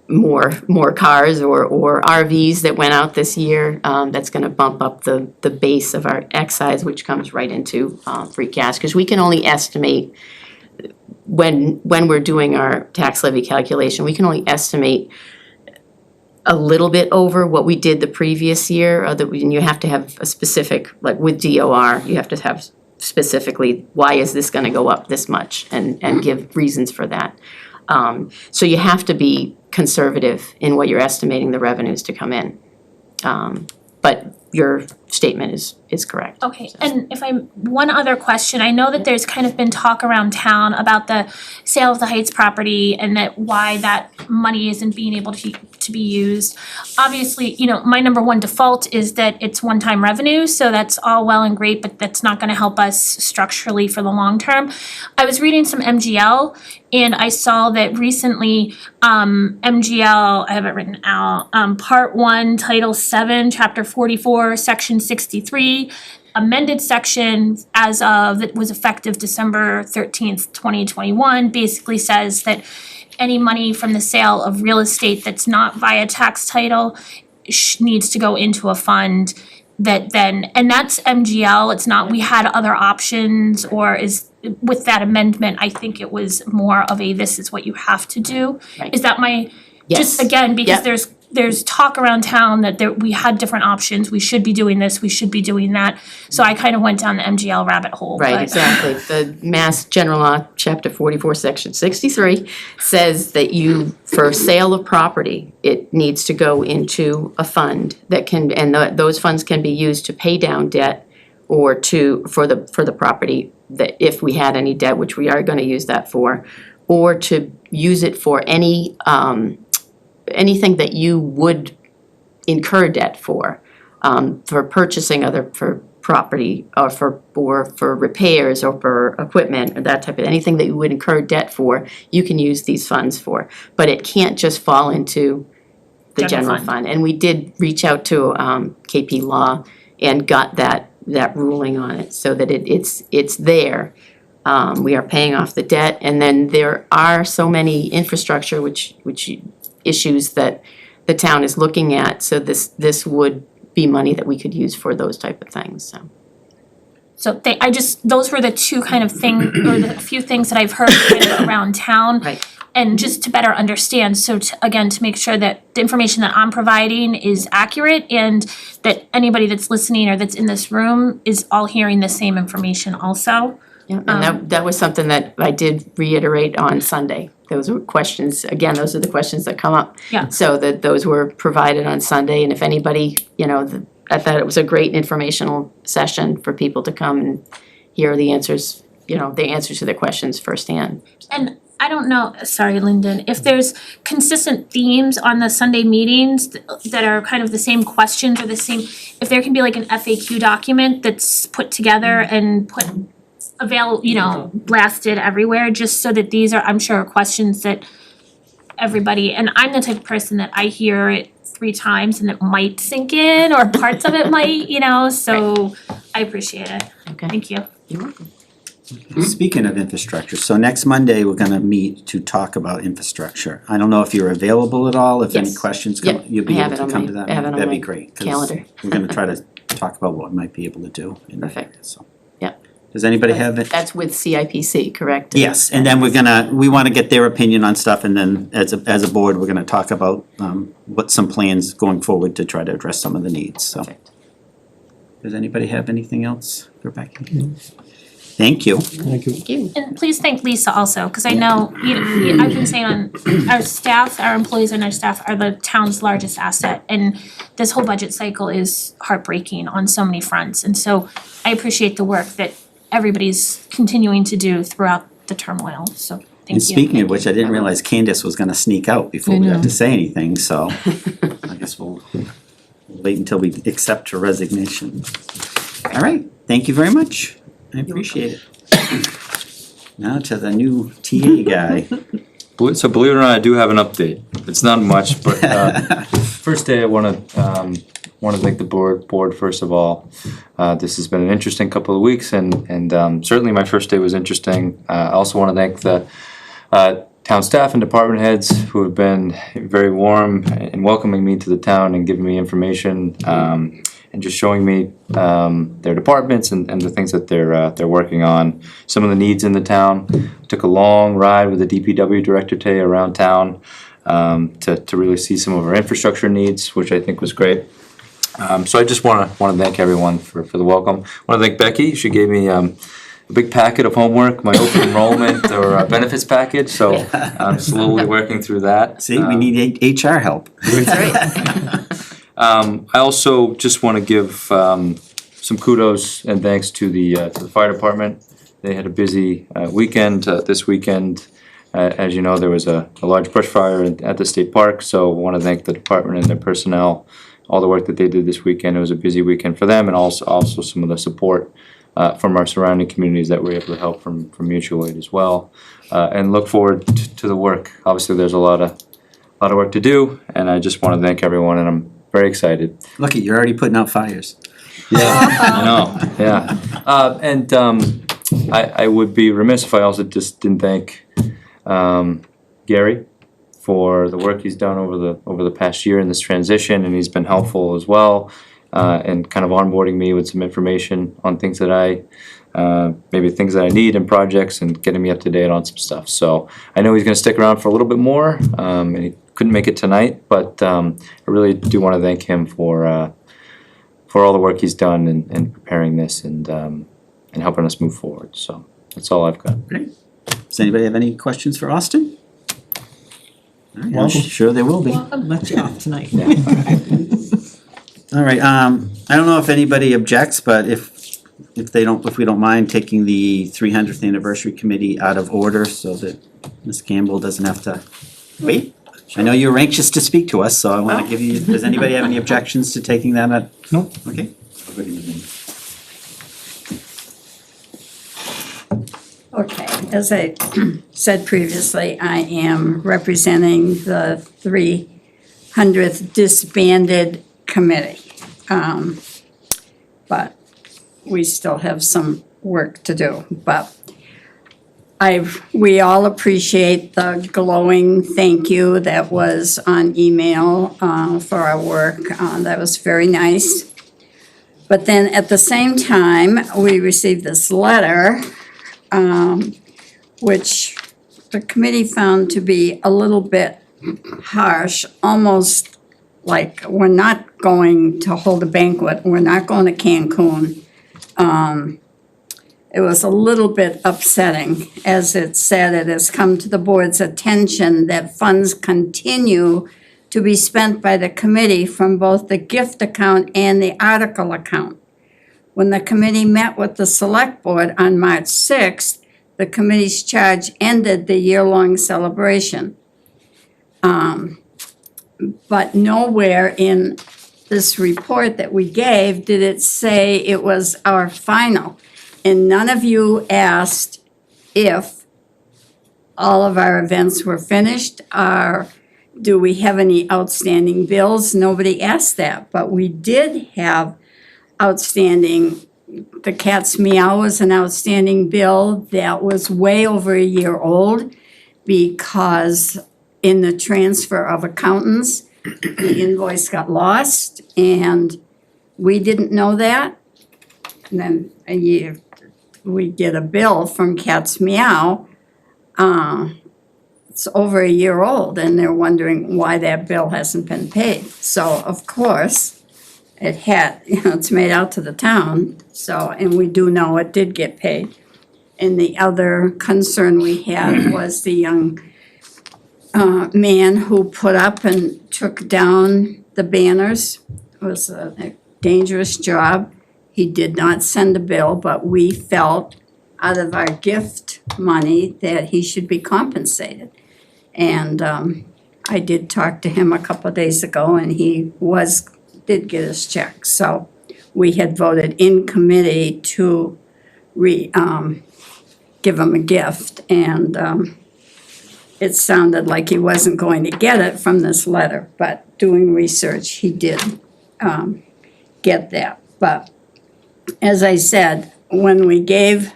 Speaker 12: more cars or RVs that went out this year, that's gonna bump up the base of our excise, which comes right into free cash, because we can only estimate when we're doing our tax levy calculation, we can only estimate a little bit over what we did the previous year, and you have to have a specific, like with DOR, you have to have specifically, why is this gonna go up this much, and give reasons for that. So you have to be conservative in what you're estimating the revenues to come in. But your statement is correct.
Speaker 9: Okay, and one other question, I know that there's kind of been talk around town about the sale of the Heights property and that why that money isn't being able to be used. Obviously, you know, my number one default is that it's one-time revenue, so that's all well and great, but that's not gonna help us structurally for the long term. I was reading some MGL and I saw that recently, MGL, I have it written out, Part 1, Title 7, Chapter 44, Section 63, amended section as of, that was effective December 13th, 2021, basically says that any money from the sale of real estate that's not via tax title needs to go into a fund that then, and that's MGL, it's not, we had other options, or is, with that amendment, I think it was more of a, this is what you have to do.
Speaker 12: Right.
Speaker 9: Is that my,
Speaker 12: Yes.
Speaker 9: just again, because
Speaker 12: Yep.
Speaker 9: there's talk around town that we had different options, we should be doing this, we should be doing that. So I kind of went down the MGL rabbit hole,
Speaker 12: Right,
Speaker 9: but-
Speaker 12: exactly. The Mass General Law, Chapter 44, Section 63 says that for sale of property, it needs to go into a fund that can, and those funds can be used to pay down debt or for the property, that if we had any debt, which we are gonna use that for, or to use it for anything that you would incur debt for purchasing for property, or for repairs, or for equipment, or that type of, anything that you would incur debt for, you can use these funds for. But it can't just fall into the
Speaker 9: General
Speaker 12: general fund. And we did reach out to KP Law and got that ruling on it, so that it's there. We are paying off the debt, and then there are so many infrastructure which issues that the town is looking at, so this would be money that we could use for those type of things, so.
Speaker 9: So those were the two kind of or the few things that I've heard kind of around town.
Speaker 12: Right.
Speaker 9: And just to better understand, so to make sure that the information that I'm providing is accurate and that anybody that's listening or that's in this room is all hearing the same information also.
Speaker 12: Yeah, and that was something that I did reiterate on Sunday. Those were questions, again, those are the questions that come up.
Speaker 9: Yeah.
Speaker 12: So that those were provided on Sunday, and if anybody, I thought it was a great informational session for people to come and hear the answers, the answers to their questions firsthand.
Speaker 9: And I don't know, sorry, Lyndon, if there's consistent themes on the Sunday meetings that are kind of the same questions or the same, if there can be like an FAQ document that's put together and blasted everywhere, just so that these are, I'm sure, questions that everybody, and I'm the type of person that I hear it 3 times and it might sink in, or parts of it might, so I appreciate it.
Speaker 12: Okay.
Speaker 9: Thank you.
Speaker 12: You're welcome.
Speaker 1: Speaking of infrastructure, so next Monday, we're gonna meet to talk about infrastructure. I don't know if you're available at all, if any
Speaker 12: Yes.
Speaker 1: questions come,
Speaker 12: Yep,
Speaker 1: you'll be
Speaker 12: I have
Speaker 1: able
Speaker 12: it
Speaker 1: to
Speaker 12: on
Speaker 1: come to
Speaker 12: my-
Speaker 1: that,
Speaker 12: I have it on
Speaker 1: that'd be
Speaker 12: my
Speaker 1: great. 'Cause
Speaker 12: calendar.
Speaker 1: we're gonna try to talk about what we might be able to do.
Speaker 12: Perfect.
Speaker 1: So.
Speaker 12: Yep.
Speaker 1: Does anybody have it?
Speaker 12: That's with CIPC, correct?
Speaker 1: Yes, and then we wanna get their opinion on stuff, and then as a board, we're gonna talk about what some plans going forward to try to address some of the needs, so.
Speaker 12: Perfect.
Speaker 1: Does anybody have anything else for Becky? Thank you.
Speaker 3: Thank you.
Speaker 12: Thank you.
Speaker 9: And please thank Lisa also, cause I know, I've been saying our staff, our employees and our staff are the town's largest asset. And this whole budget cycle is heartbreaking on so many fronts. And so I appreciate the work that everybody's continuing to do throughout the turmoil, so thank you.
Speaker 1: And speaking of which, I didn't realize Candace was gonna sneak out before we have to say anything, so I guess we'll wait until we accept her resignation. All right, thank you very much. I appreciate it. Now to the new TA guy.
Speaker 6: So believe it or not, I do have an update. It's not much, but first day I wanna thank the board first of all. This has been an interesting couple of weeks, and certainly my first day was interesting. I also wanna thank the town staff and department heads who have been very warm in welcoming me to the town and giving me information, and just showing me their departments and the things that they're working on, some of the needs in the town. Took a long ride with the DPW director today around town, to really see some of our infrastructure needs, which I think was great. So I just wanna thank everyone for the welcome. Wanna thank Becky, she gave me a big packet of homework, my open enrollment or benefits package, so I'm slowly working through that.
Speaker 1: See, we need HR help.
Speaker 6: I also just wanna give some kudos and thanks to the fire department. They had a busy weekend this weekend. As you know, there was a large brush fire at the state park, so I wanna thank the department and their personnel, all the work that they did this weekend. It was a busy weekend for them, and also some of the support from our surrounding communities that we're able to help from mutual aid as well. And look forward to the work. Obviously, there's a lot of work to do, and I just wanna thank everyone, and I'm very excited.
Speaker 1: Look, you're already putting out fires.
Speaker 6: Yeah, I know, yeah. I would be remiss if I also just didn't thank Gary for the work he's done over the past year in this transition, and he's been helpful as well, and kind of onboarding me with some information on things that maybe things that I need in projects and getting me up to date on some stuff. So I know he's gonna stick around for a little bit more, and he couldn't make it tonight, but I really do wanna thank him for all the work he's done in preparing this and helping us move forward. So that's all I've got.
Speaker 1: Does anybody have any questions for Austin? All right, I'm
Speaker 3: Welcome.
Speaker 1: sure there will be.
Speaker 4: Let you off tonight.
Speaker 1: All right, I don't know if anybody objects, but if we don't mind taking the 300th anniversary committee out of order so that Ms. Campbell doesn't have to wait. I know you're anxious to speak to us, so I wanna give you, does anybody have any objections to taking that out?
Speaker 3: No.
Speaker 1: Okay. Good evening.
Speaker 2: Okay, as I said previously, I am representing the 300th disbanded committee. But we still have some work to do, but we all appreciate the glowing thank you that was on email for our work. That was very nice. But then at the same time, we received this letter, which the committee found to be a little bit harsh, almost like we're not going to hold a banquet, we're not going to Cancun. It was a little bit upsetting, as it said, it has come to the board's attention that funds continue to be spent by the committee from both the gift account and the article account. When the committee met with the select board on March 6th, the committee's charge ended the year-long celebration. But nowhere in this report that we gave did it say it was our final. And none of you asked if all of our events were finished, or do we have any outstanding bills? Nobody asked that, but we did have outstanding. The Cat's Meow was an outstanding bill that was way over a year old because in the transfer of accountants, the invoice got lost and we didn't know that. And then a year, we get a bill from Cat's Meow. It's over a year old and they're wondering why that bill hasn't been paid. So of course, it had, it's made out to the town, so, and we do know it did get paid. And the other concern we had was the young man who put up and took down the banners. It was a dangerous job. He did not send a bill, but we felt out of our gift money that he should be compensated. And I did talk to him a couple of days ago and he did get his check. So we had voted in committee to give him a gift, and it sounded like he wasn't going to get it from this letter, but doing research, he did get that. But as I said, when we gave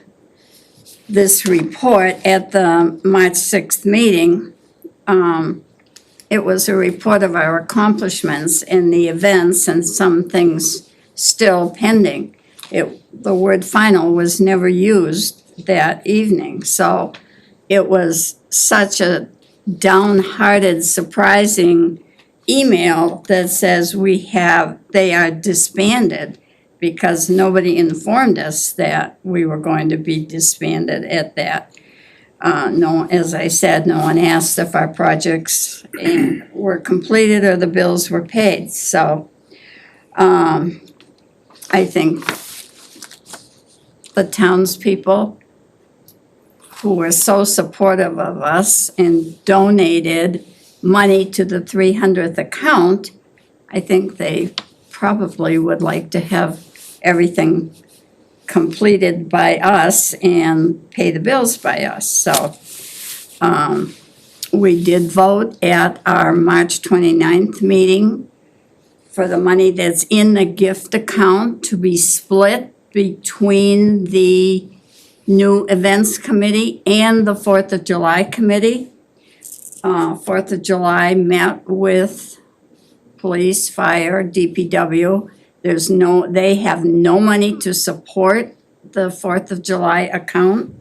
Speaker 2: this report at the March 6th meeting, it was a report of our accomplishments in the events and some things still pending. The word final was never used that evening, so it was such a downhearted, surprising email that says they are disbanded because nobody informed us that we were going to be disbanded at that. No, as I said, no one asked if our projects were completed or the bills were paid, so I think the townspeople who were so supportive of us and donated money to the 300th account, I think they probably would like to have everything completed by us and pay the bills by us. So we did vote at our March 29th meeting for the money that's in the gift account to be split between the new events committee and the 4th of July committee. 4th of July met with police, fire, DPW. They have no money to support the 4th of July account.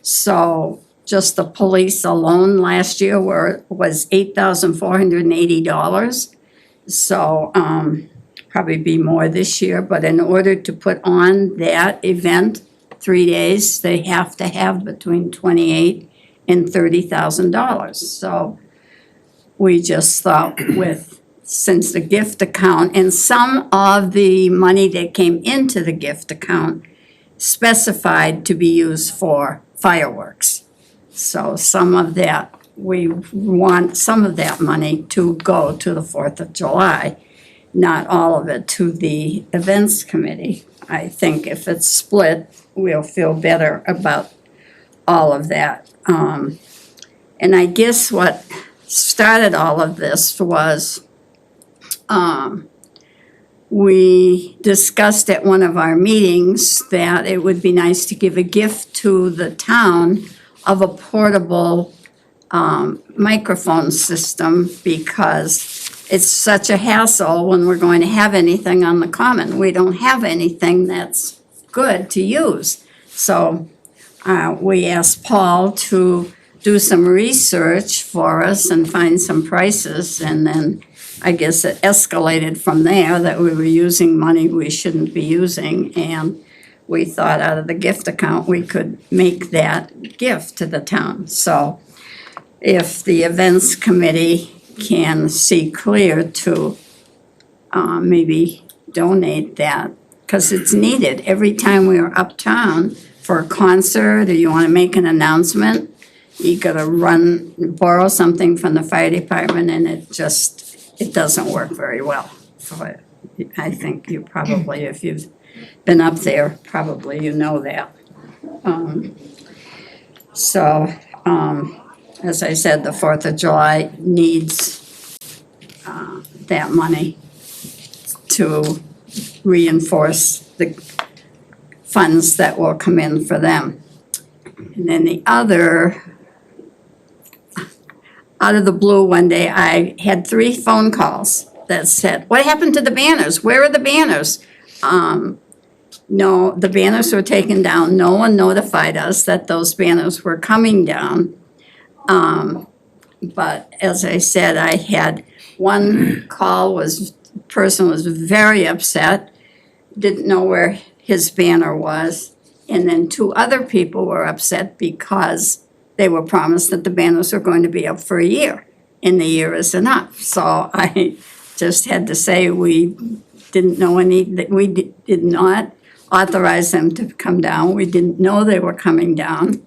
Speaker 2: So just the police alone last year was $8,480. So probably be more this year, but in order to put on that event, 3 days, they have to have between $28,000 and $30,000. So we just thought since the gift account and some of the money that came into the gift account specified to be used for fireworks. So we want some of that money to go to the 4th of July, not all of it to the events committee. I think if it's split, we'll feel better about all of that. And I guess what started all of this was we discussed at one of our meetings that it would be nice to give a gift to the town of a portable microphone system because it's such a hassle when we're going to have anything on the common. We don't have anything that's good to use. So we asked Paul to do some research for us and find some prices, and then I guess it escalated from there that we were using money we shouldn't be using, and we thought out of the gift account we could make that gift to the town. So if the events committee can see clear to maybe donate that, because it's needed. Every time we are uptown for a concert or you want to make an announcement, you gotta borrow something from the fire department, and it doesn't work very well. So I think you probably, if you've been up there, probably you know that. As I said, the 4th of July needs that money to reinforce the funds that will come in for them. And then the other, out of the blue one day, I had 3 phone calls that said, "What happened to the banners? Where are the banners?" No, the banners were taken down. No one notified us that those banners were coming down. But as I said, I had one call person was very upset, didn't know where his banner was. And then 2 other people were upset because they were promised that the banners were going to be up for a year, and the year is enough. So I just had to say we did not authorize them to come down. We didn't know they were coming down.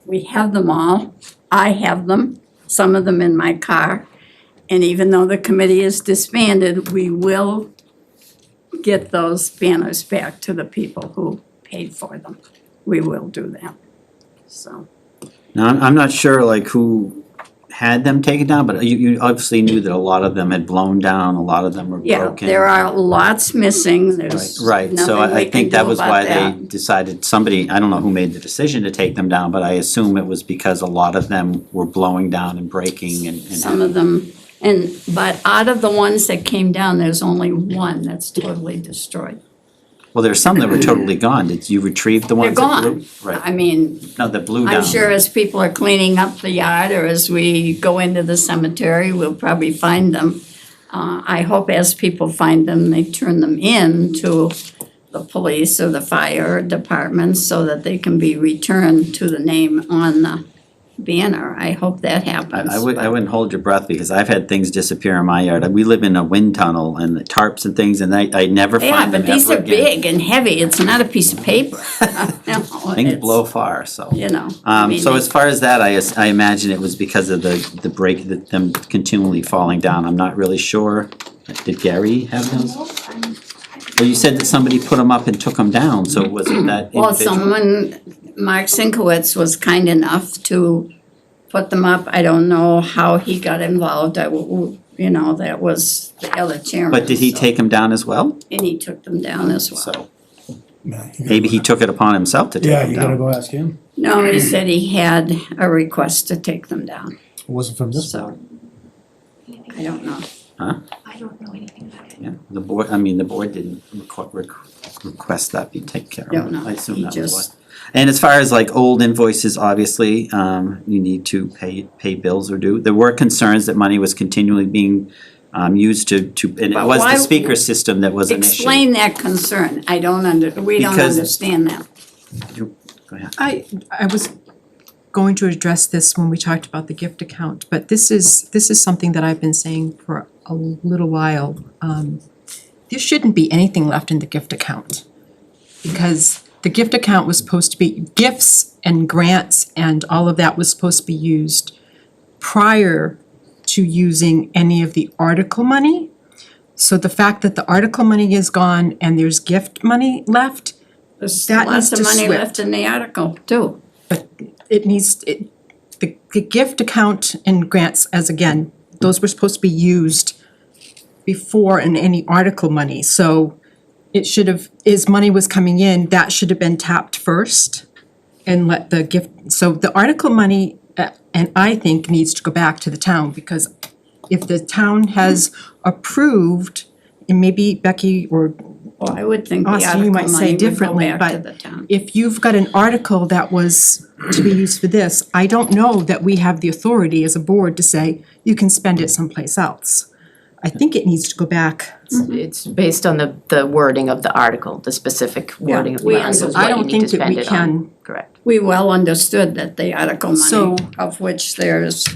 Speaker 2: We have them all. I have them, some of them in my car. And even though the committee is disbanded, we will get those banners back to the people who paid for them. We will do that, so.
Speaker 1: Now, I'm not sure like who had them taken down, but you obviously knew that a lot of them had blown down, a lot of them were
Speaker 2: Yeah,
Speaker 1: broken.
Speaker 2: there are lots missing, there's
Speaker 1: Right, so
Speaker 2: nothing we
Speaker 1: I
Speaker 2: can
Speaker 1: think
Speaker 2: do
Speaker 1: that was
Speaker 2: about
Speaker 1: why
Speaker 2: that.
Speaker 1: they decided, I don't know who made the decision to take them down, but I assume it was because a lot of them were blowing down and breaking and.
Speaker 2: Some of them, but out of the ones that came down, there's only one that's totally destroyed.
Speaker 1: Well, there's some that were totally gone. Did you retrieve the ones that blew? Right.
Speaker 2: I mean,
Speaker 1: No, that blew down.
Speaker 2: I'm sure as people are cleaning up the yard or as we go into the cemetery, we'll probably find them. I hope as people find them, they turn them in to the police or the fire department so that they can be returned to the name on the banner. I hope that happens.
Speaker 1: I wouldn't hold your breath because I've had things disappear in my yard. We live in a wind tunnel and the tarps and things and I never
Speaker 2: Yeah,
Speaker 1: find them
Speaker 2: but these
Speaker 1: ever
Speaker 2: are
Speaker 1: again.
Speaker 2: big and heavy. It's not a piece of paper. No,
Speaker 1: Things
Speaker 2: it's,
Speaker 1: blow far, so.
Speaker 2: You know, I mean,
Speaker 1: So as far as that, I imagine it was because of the break, them continually falling down. I'm not really sure. Did Gary have those? Well, you said that somebody put them up and took them down, so was it that individual?
Speaker 2: well, someone, Mark Sinkowitz was kind enough to put them up. I don't know how he got involved. You know, that was the other chairman.
Speaker 1: But did he
Speaker 2: so-
Speaker 1: take them down as well?
Speaker 2: And he took them down as well.
Speaker 1: So
Speaker 3: Yeah, you
Speaker 1: maybe he took it upon himself to take
Speaker 3: Yeah,
Speaker 1: them
Speaker 3: you gotta
Speaker 1: down.
Speaker 3: go ask him.
Speaker 2: No, he said he had a request to take them down,
Speaker 3: It wasn't from this
Speaker 2: so
Speaker 3: board.
Speaker 2: I don't know.
Speaker 5: I don't know anything about it.
Speaker 1: Yeah, the board didn't request that be taken care of.
Speaker 2: Don't know.
Speaker 1: I assume
Speaker 2: He
Speaker 1: that was
Speaker 2: just-
Speaker 1: what. And as far as like old invoices, obviously, you need to pay bills or due. There were concerns that money was continually being used to, and it
Speaker 2: But
Speaker 1: was the
Speaker 2: why-
Speaker 1: speaker system that was an issue.
Speaker 2: Explain that concern. I don't we don't
Speaker 1: Because-
Speaker 2: understand that.
Speaker 1: Go ahead.
Speaker 4: I was going to address this when we talked about the gift account, but this is something that I've been saying for a little while. There shouldn't be anything left in the gift account. Because the gift account was supposed to be, gifts and grants and all of that was supposed to be used prior to using any of the article money. So the fact that the article money is gone and there's gift money left,
Speaker 2: There's
Speaker 4: That
Speaker 2: lots
Speaker 4: needs
Speaker 2: of
Speaker 4: to
Speaker 2: money
Speaker 4: switch.
Speaker 2: left in the article too.
Speaker 4: the gift account and grants, as again, those were supposed to be used before in any article money, so it should have, as money was coming in, that should have been tapped first and let the gift, so the article money, and I think needs to go back to the town, because if the town has approved, and maybe Becky or
Speaker 2: Well, I would think the
Speaker 4: Austin,
Speaker 2: article
Speaker 4: you might say
Speaker 2: money would go
Speaker 4: differently,
Speaker 2: back to
Speaker 4: but
Speaker 2: the town.
Speaker 4: if you've got an article that was to be used for this, I don't know that we have the authority as a board to say, you can spend it someplace else. I think it needs to go back.
Speaker 12: It's based on the wording of the article, the specific wording of the
Speaker 2: we
Speaker 12: article, is
Speaker 2: understand.
Speaker 12: what
Speaker 4: I
Speaker 12: you
Speaker 4: don't
Speaker 12: need to
Speaker 4: think that
Speaker 12: spend
Speaker 4: we
Speaker 12: it on.
Speaker 4: can,
Speaker 12: Correct.
Speaker 2: We well understood that the article
Speaker 4: So-
Speaker 2: money, of which there's,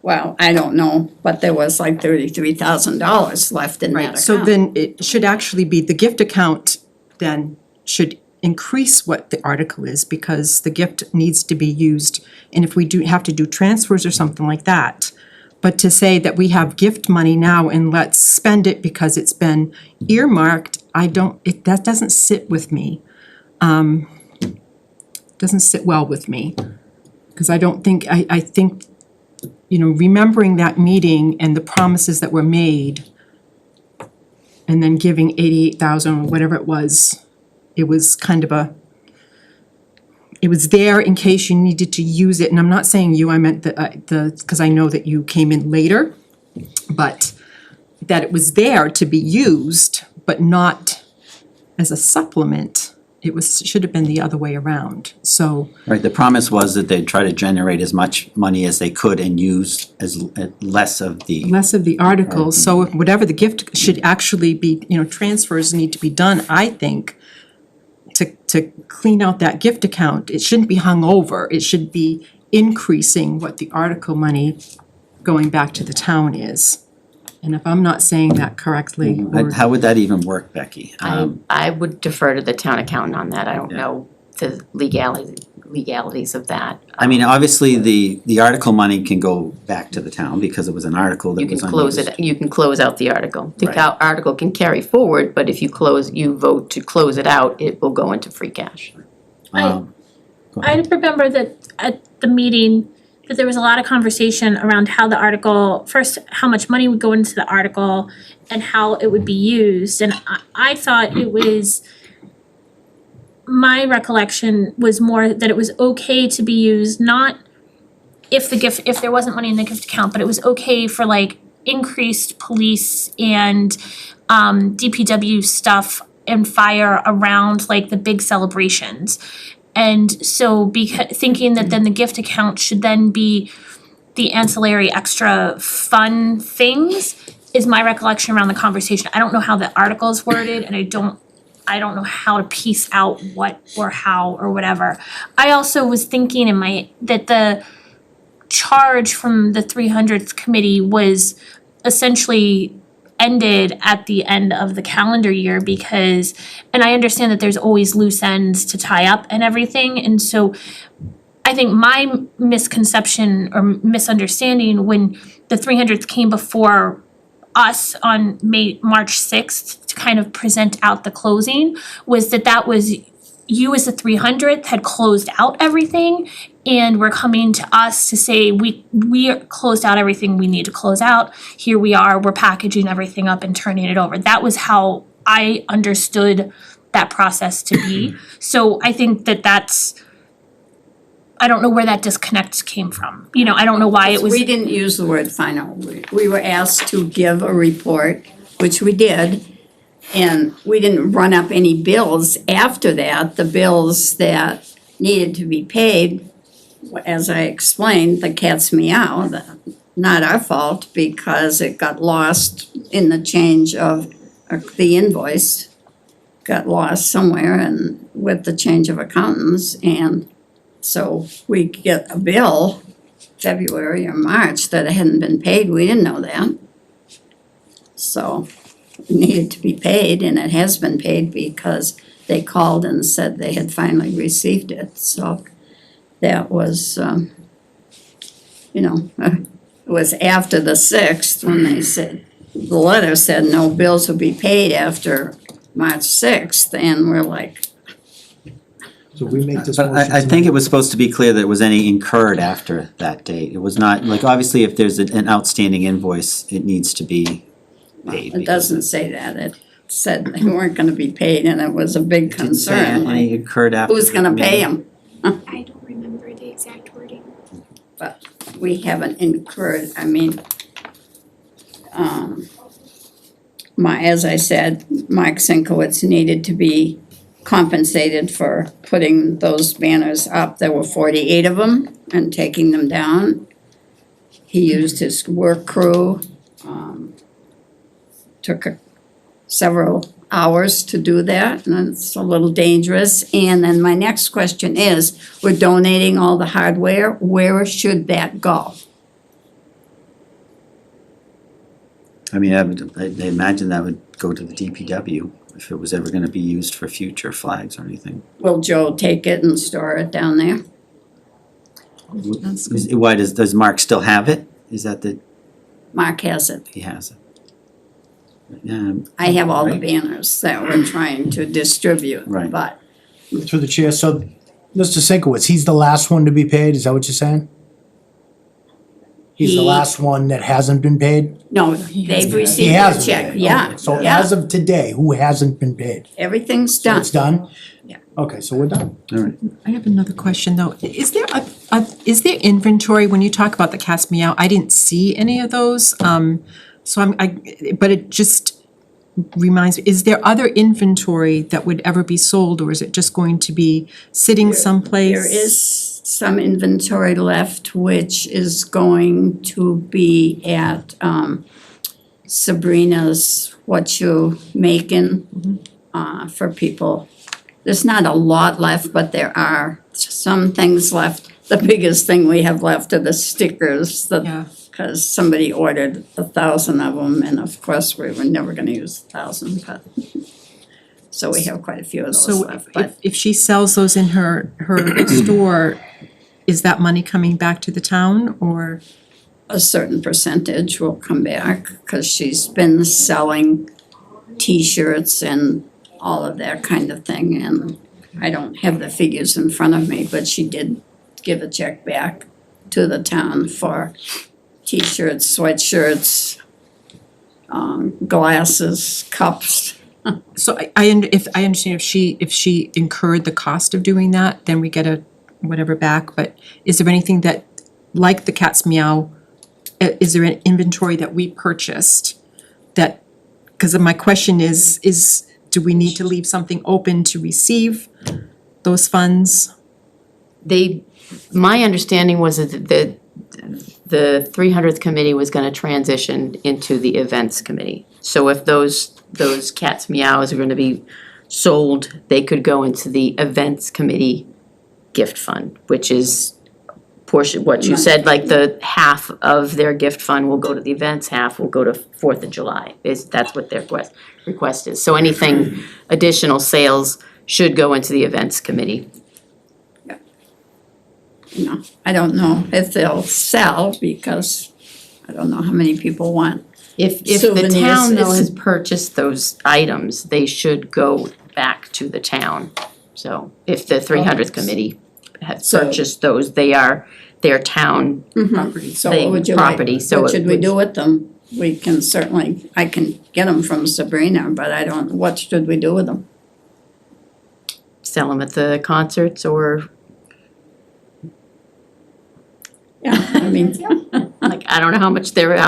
Speaker 2: well, I don't know, but there was like $33,000 left in that account.
Speaker 4: so then it should actually be, the gift account then should increase what the article is, because the gift needs to be used. And if we do have to do transfers or something like that, but to say that we have gift money now and let's spend it because it's been earmarked, that doesn't sit with me. Doesn't sit well with me. Because I don't think, I think, remembering that meeting and the promises that were made, and then giving 88,000 or whatever it was kind of it was there in case you needed to use it, and I'm not saying you, I meant because I know that you came in later, but that it was there to be used, but not as a supplement. Should have been the other way around, so.
Speaker 1: Right, the promise was that they'd try to generate as much money as they could and use less of the.
Speaker 4: Less of the articles, so if whatever the gift should actually be, transfers need to be done, I think, to clean out that gift account. It shouldn't be hung over, it should be increasing what the article money going back to the town is. And if I'm not saying that correctly, or,
Speaker 1: How would that even work, Becky?
Speaker 12: I would defer to the town accountant on that. I don't
Speaker 1: Yeah.
Speaker 12: know the legalities of that.
Speaker 1: I mean, obviously, the article money can go back to the town because it was an article that
Speaker 12: You
Speaker 1: was
Speaker 12: can
Speaker 1: unused.
Speaker 12: close it, you can close out the article. The
Speaker 1: Right.
Speaker 12: article can carry forward, but if you vote to close it out, it will go into free cash.
Speaker 1: Go
Speaker 9: I
Speaker 1: ahead.
Speaker 9: remember that at the meeting, that there was a lot of conversation around how the article, first, how much money would go into the article and how it would be used. And I thought it was, my recollection was more that it was okay to be used, not if there wasn't money in the gift account, but it was okay for like increased police and DPW stuff and fire around like the big celebrations. And so thinking that then the gift account should then be the ancillary extra fun things is my recollection around the conversation. I don't know how the article is worded, and I don't know how to piece out what or how or whatever. I also was thinking that the charge from the 300th committee was essentially ended at the end of the calendar year because, and I understand that there's always loose ends to tie up and everything, and so I think my misconception or misunderstanding when the 300th came before us on March 6th to kind of present out the closing was that was you as the 300th had closed out everything and were coming to us to say we closed out everything we need to close out. Here we are, we're packaging everything up and turning it over. That was how I understood that process to be. So I think that's I don't know where that disconnect came from. You know, I don't know why it was.
Speaker 2: We didn't use the word final. We were asked to give a report, which we did. And we didn't run up any bills after that. The bills that needed to be paid, as I explained, the cat's meow, not our fault because it got lost in the change of the invoice. Got lost somewhere and with the change of accountants, and so we get a bill February or March that hadn't been paid. We didn't know that. So it needed to be paid, and it has been paid because they called and said they had finally received it. So that was, it was after the 6th when they said, the letter said no bills will be paid after March 6th, and we're like,
Speaker 3: So we make this
Speaker 1: But
Speaker 3: motion
Speaker 1: I think
Speaker 3: tonight.
Speaker 1: it was supposed to be clear that it was any incurred after that date. It was not, like, obviously, if there's an outstanding invoice, it needs to be paid.
Speaker 2: it doesn't say that. It said they weren't gonna be paid, and it was a big
Speaker 1: It didn't say
Speaker 2: concern,
Speaker 1: any
Speaker 2: like,
Speaker 1: incurred after.
Speaker 2: who's gonna pay them?
Speaker 5: I don't remember the exact wording.
Speaker 2: But we haven't incurred, I mean, as I said, Mark Sinkowitz needed to be compensated for putting those banners up. There were 48 of them, and taking them down. He used his work crew, took several hours to do that, and it's a little dangerous. And then my next question is, we're donating all the hardware, where should that go?
Speaker 1: I mean, I imagine that would go to the DPW if it was ever gonna be used for future flags or anything.
Speaker 2: Will Joe take it and store it down there?
Speaker 1: Why, does Mark still have it? Is that
Speaker 2: Mark has it.
Speaker 1: he has it?
Speaker 2: I have all the
Speaker 1: Right.
Speaker 2: banners that we're trying to distribute,
Speaker 1: Right.
Speaker 2: but
Speaker 3: Through the chair, so Mr. Sinkowitz, he's the last one to be paid, is that what you're saying? He's the
Speaker 2: He-
Speaker 3: last one that hasn't been paid?
Speaker 2: no, they've
Speaker 3: He
Speaker 2: received their
Speaker 3: hasn't
Speaker 2: check,
Speaker 3: been.
Speaker 2: yeah,
Speaker 3: Okay. So
Speaker 2: yeah.
Speaker 3: as of today, who hasn't been paid?
Speaker 2: Everything's
Speaker 3: So
Speaker 2: done.
Speaker 3: it's done?
Speaker 2: Yeah.
Speaker 3: Okay, so we're done.
Speaker 1: All right.
Speaker 4: I have another question though. Is there is there inventory, when you talk about the Cat's Meow, I didn't see any of those. So but it just reminds me, is there other inventory that would ever be sold, or is it just going to be sitting someplace?
Speaker 2: There is some inventory left, which is going to be at Sabrina's What You Making for people. There's not a lot left, but there are some things left. The biggest thing we have left are the stickers,
Speaker 4: Yeah.
Speaker 2: because somebody ordered 1,000 of them, and of course, we were never gonna use 1,000, but so we have quite a few of those
Speaker 4: So
Speaker 2: left, but
Speaker 4: if she sells those in her store, is that money coming back to the town, or?
Speaker 2: a certain percentage will come back, because she's been selling T-shirts and all of that kind of thing, and I don't have the figures in front of me, but she did give a check back to the town for T-shirts, sweatshirts, glasses, cups.
Speaker 4: So I understand if she incurred the cost of doing that, then we get a whatever back, but is there anything that, like the Cat's Meow, is there an inventory that we purchased that, because my question is do we need to leave something open to receive those funds?
Speaker 12: My understanding was that the 300th committee was gonna transition into the events committee. So if those cats meows are gonna be sold, they could go into the events committee gift fund, which is portion, what you said, like the half of their gift fund will go to the events, half will go to 4th of July, that's what their request is. So anything additional sales should go into the events committee.
Speaker 2: You know, I don't know if they'll sell because I don't know how many people want.
Speaker 12: If the
Speaker 2: Souvenirs,
Speaker 12: town though
Speaker 2: it's-
Speaker 12: has purchased those items, they should go back to the town. So if the 300th committee has
Speaker 2: So-
Speaker 12: purchased those, they are their town property,
Speaker 2: So what would you like?
Speaker 12: property, so
Speaker 2: What
Speaker 12: it
Speaker 2: should we
Speaker 12: would-
Speaker 2: do with them? We can certainly, I can get them from Sabrina, but I don't, what should we do with them?
Speaker 12: Sell them at the concerts or,
Speaker 2: Yeah, I mean,
Speaker 12: like, I don't know how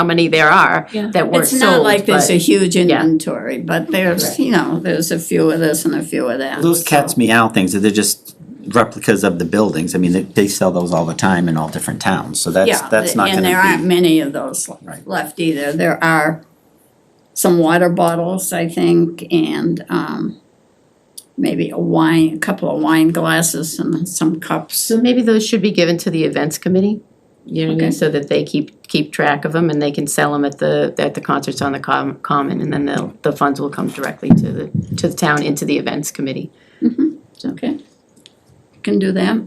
Speaker 12: many there are
Speaker 9: Yeah.
Speaker 12: that weren't
Speaker 2: it's
Speaker 12: sold,
Speaker 2: not like there's
Speaker 12: but-
Speaker 2: a huge inventory, but there's, you know, there's a few of this and a few of that.
Speaker 1: Those cats
Speaker 2: so-
Speaker 1: meow things, they're just replicas of the buildings. I mean, they sell those all the time in all different towns, so that's not
Speaker 2: Yeah,
Speaker 1: gonna
Speaker 2: and there aren't
Speaker 1: be.
Speaker 2: many of those
Speaker 1: Right.
Speaker 2: left either. There are some water bottles, I think, and maybe a couple of wine glasses and some cups.
Speaker 12: So maybe those should be given to the events committee, you know what I mean,
Speaker 2: Okay.
Speaker 12: so that they keep track of them and they can sell them at the concerts on the common, and then the funds will come directly to the town into the events committee.
Speaker 2: Okay. Can do that.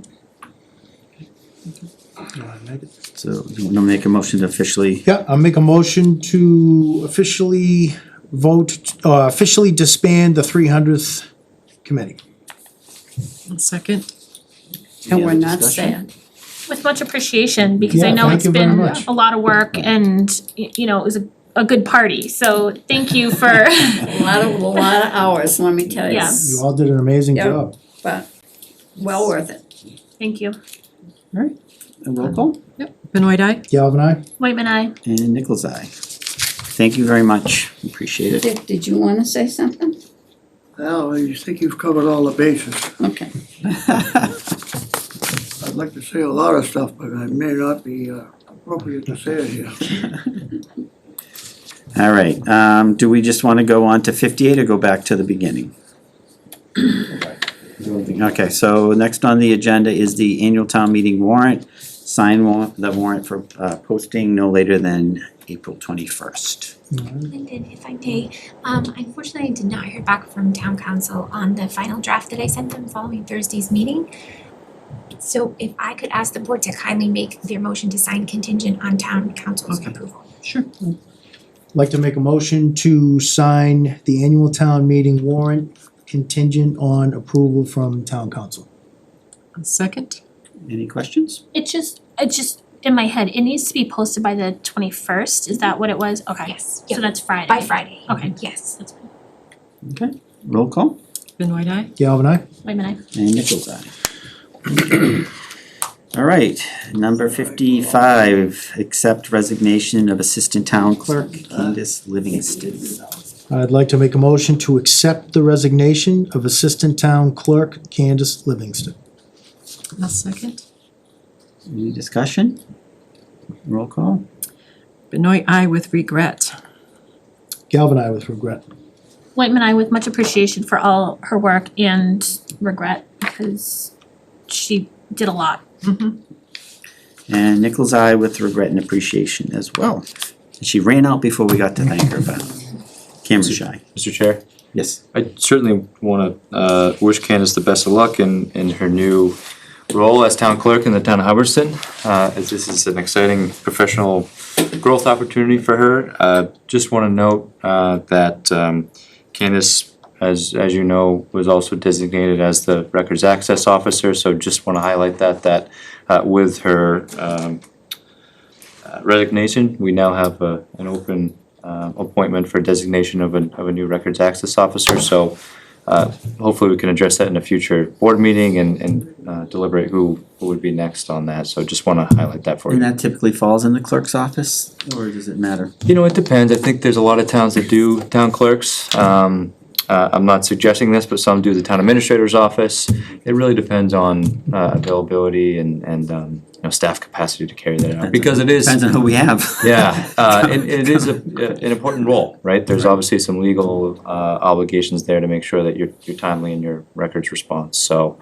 Speaker 1: So you wanna make a motion to officially,
Speaker 3: Yeah, I'll make a motion to officially officially disband the 300th committee.
Speaker 4: One second.
Speaker 2: And
Speaker 1: Any
Speaker 2: we're
Speaker 1: other
Speaker 2: not
Speaker 1: discussion?
Speaker 2: sad.
Speaker 9: With much appreciation, because I
Speaker 3: Yeah,
Speaker 9: know
Speaker 3: thank
Speaker 9: it's
Speaker 3: you very
Speaker 9: been
Speaker 3: much.
Speaker 9: a lot of work and, you know, it was a good party, so thank you for,
Speaker 2: A lot of hours, let me tell you.
Speaker 9: Yes.
Speaker 3: You all did an amazing
Speaker 2: Yeah.
Speaker 3: job.
Speaker 2: But well worth it.
Speaker 9: thank you.
Speaker 1: a roll call?
Speaker 4: Benoit Eye?
Speaker 3: Galvin, aye?
Speaker 9: Whitman, I.
Speaker 1: And Nichols' eye. Thank you very much, appreciate it.
Speaker 2: Dick, did you wanna say something?
Speaker 13: Well, I think you've covered all the bases.
Speaker 2: Okay.
Speaker 13: I'd like to say a lot of stuff, but it may not be appropriate to say it here.
Speaker 1: All right, do we just wanna go on to 58 or go back to the beginning? Okay, so next on the agenda is the annual town meeting warrant. Sign the warrant for posting no later than April 21st.
Speaker 5: Lyndon, if I may, unfortunately, I did not hear back from town council on the final draft that I sent them following Thursday's meeting. So if I could ask the board to kindly make their motion to sign contingent on town council's approval.
Speaker 4: Sure.
Speaker 3: Like to make a motion to sign the annual town meeting warrant contingent on approval from town council.
Speaker 4: One second.
Speaker 1: Any questions?
Speaker 9: It just in my head, it needs to be posted by the 21st, is that what it was? Okay.
Speaker 5: Yes,
Speaker 9: So that's Friday.
Speaker 5: by Friday.
Speaker 9: Okay.
Speaker 5: Yes.
Speaker 9: That's fine.
Speaker 1: Okay, roll call,
Speaker 4: Benoit Eye?
Speaker 3: Galvin, aye?
Speaker 9: Whitman, I.
Speaker 1: and Nichols' eye. All right, number 55, accept resignation of Assistant Town Clerk Candace Livingston.
Speaker 3: I'd like to make a motion to accept the resignation of Assistant Town Clerk Candace Livingston.
Speaker 4: One second.
Speaker 1: Any discussion? Roll call?
Speaker 4: Benoit Eye with regret.
Speaker 3: Galvin, aye with regret.
Speaker 9: Whitman, I with much appreciation for all her work and regret, because she did a lot.
Speaker 1: And Nichols' eye with regret and appreciation as well. She ran out before we got to thank her, but camera shy.
Speaker 6: Mr. Chair,
Speaker 1: Yes.
Speaker 6: I certainly wanna wish Candace the best of luck in her new role as town clerk in the town of Hubbardston. As this is an exciting professional growth opportunity for her. Just wanna note that Candace, as you know, was also designated as the records access officer, so just wanna highlight that with her resignation, we now have an open appointment for designation of a new records access officer, so hopefully we can address that in a future board meeting and deliberate who would be next on that, so just wanna highlight that for you.
Speaker 1: And that typically falls in the clerk's office, or does it matter?
Speaker 6: You know, it depends. I think there's a lot of towns that do town clerks. I'm not suggesting this, but some do the town administrator's office. It really depends on availability and staff capacity to carry that out, because it is.
Speaker 1: Depends on who we have.
Speaker 6: Yeah, and it is an important role, right? There's obviously some legal obligations there to make sure that you're timely in your records response, so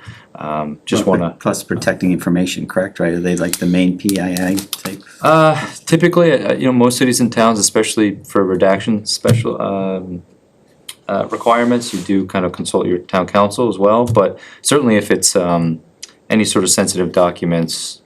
Speaker 6: just wanna.
Speaker 1: Plus protecting information, correct, right? Are they like the main PII type?
Speaker 6: Typically, most cities and towns, especially for redaction special requirements, you do kind of consult your town council as well, but certainly if it's any sort of sensitive documents,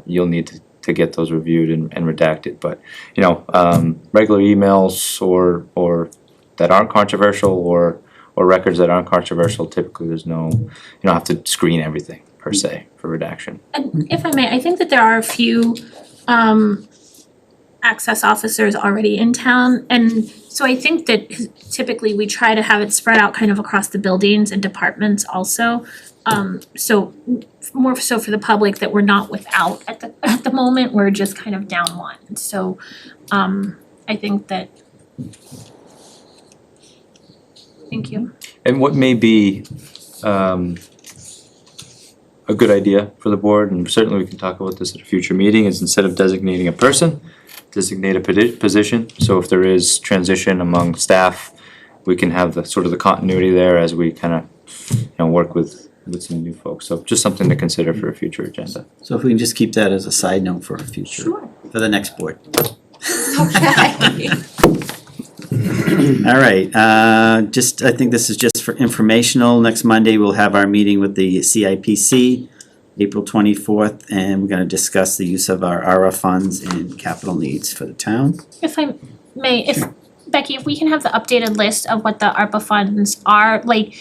Speaker 6: you'll need to get those reviewed and redacted, but regular emails or that aren't controversial or records that aren't controversial, typically there's no, you don't have to screen everything per se for redaction.
Speaker 9: And if I may, I think that there are a few access officers already in town, and so I think that typically we try to have it spread out kind of across the buildings and departments also. So more so for the public that we're not without at the moment, we're just kind of down one. So I think that. Thank you.
Speaker 6: And what may be a good idea for the board, and certainly we can talk about this at a future meeting, is instead of designating a person, designate a position. So if there is transition among staff, we can have the sort of the continuity there as we kind of work with some new folks. So just something to consider for a future agenda.
Speaker 1: So if we can just keep that as a side note for a future, for the next board.
Speaker 12: Okay.
Speaker 1: All right, I think this is just for informational. Next Monday, we'll have our meeting with the CIPC, April 24th, and we're gonna discuss the use of our ARA funds and capital needs for the town.
Speaker 9: If I may, Becky, if we can have the updated list of what the ARPA funds are, like,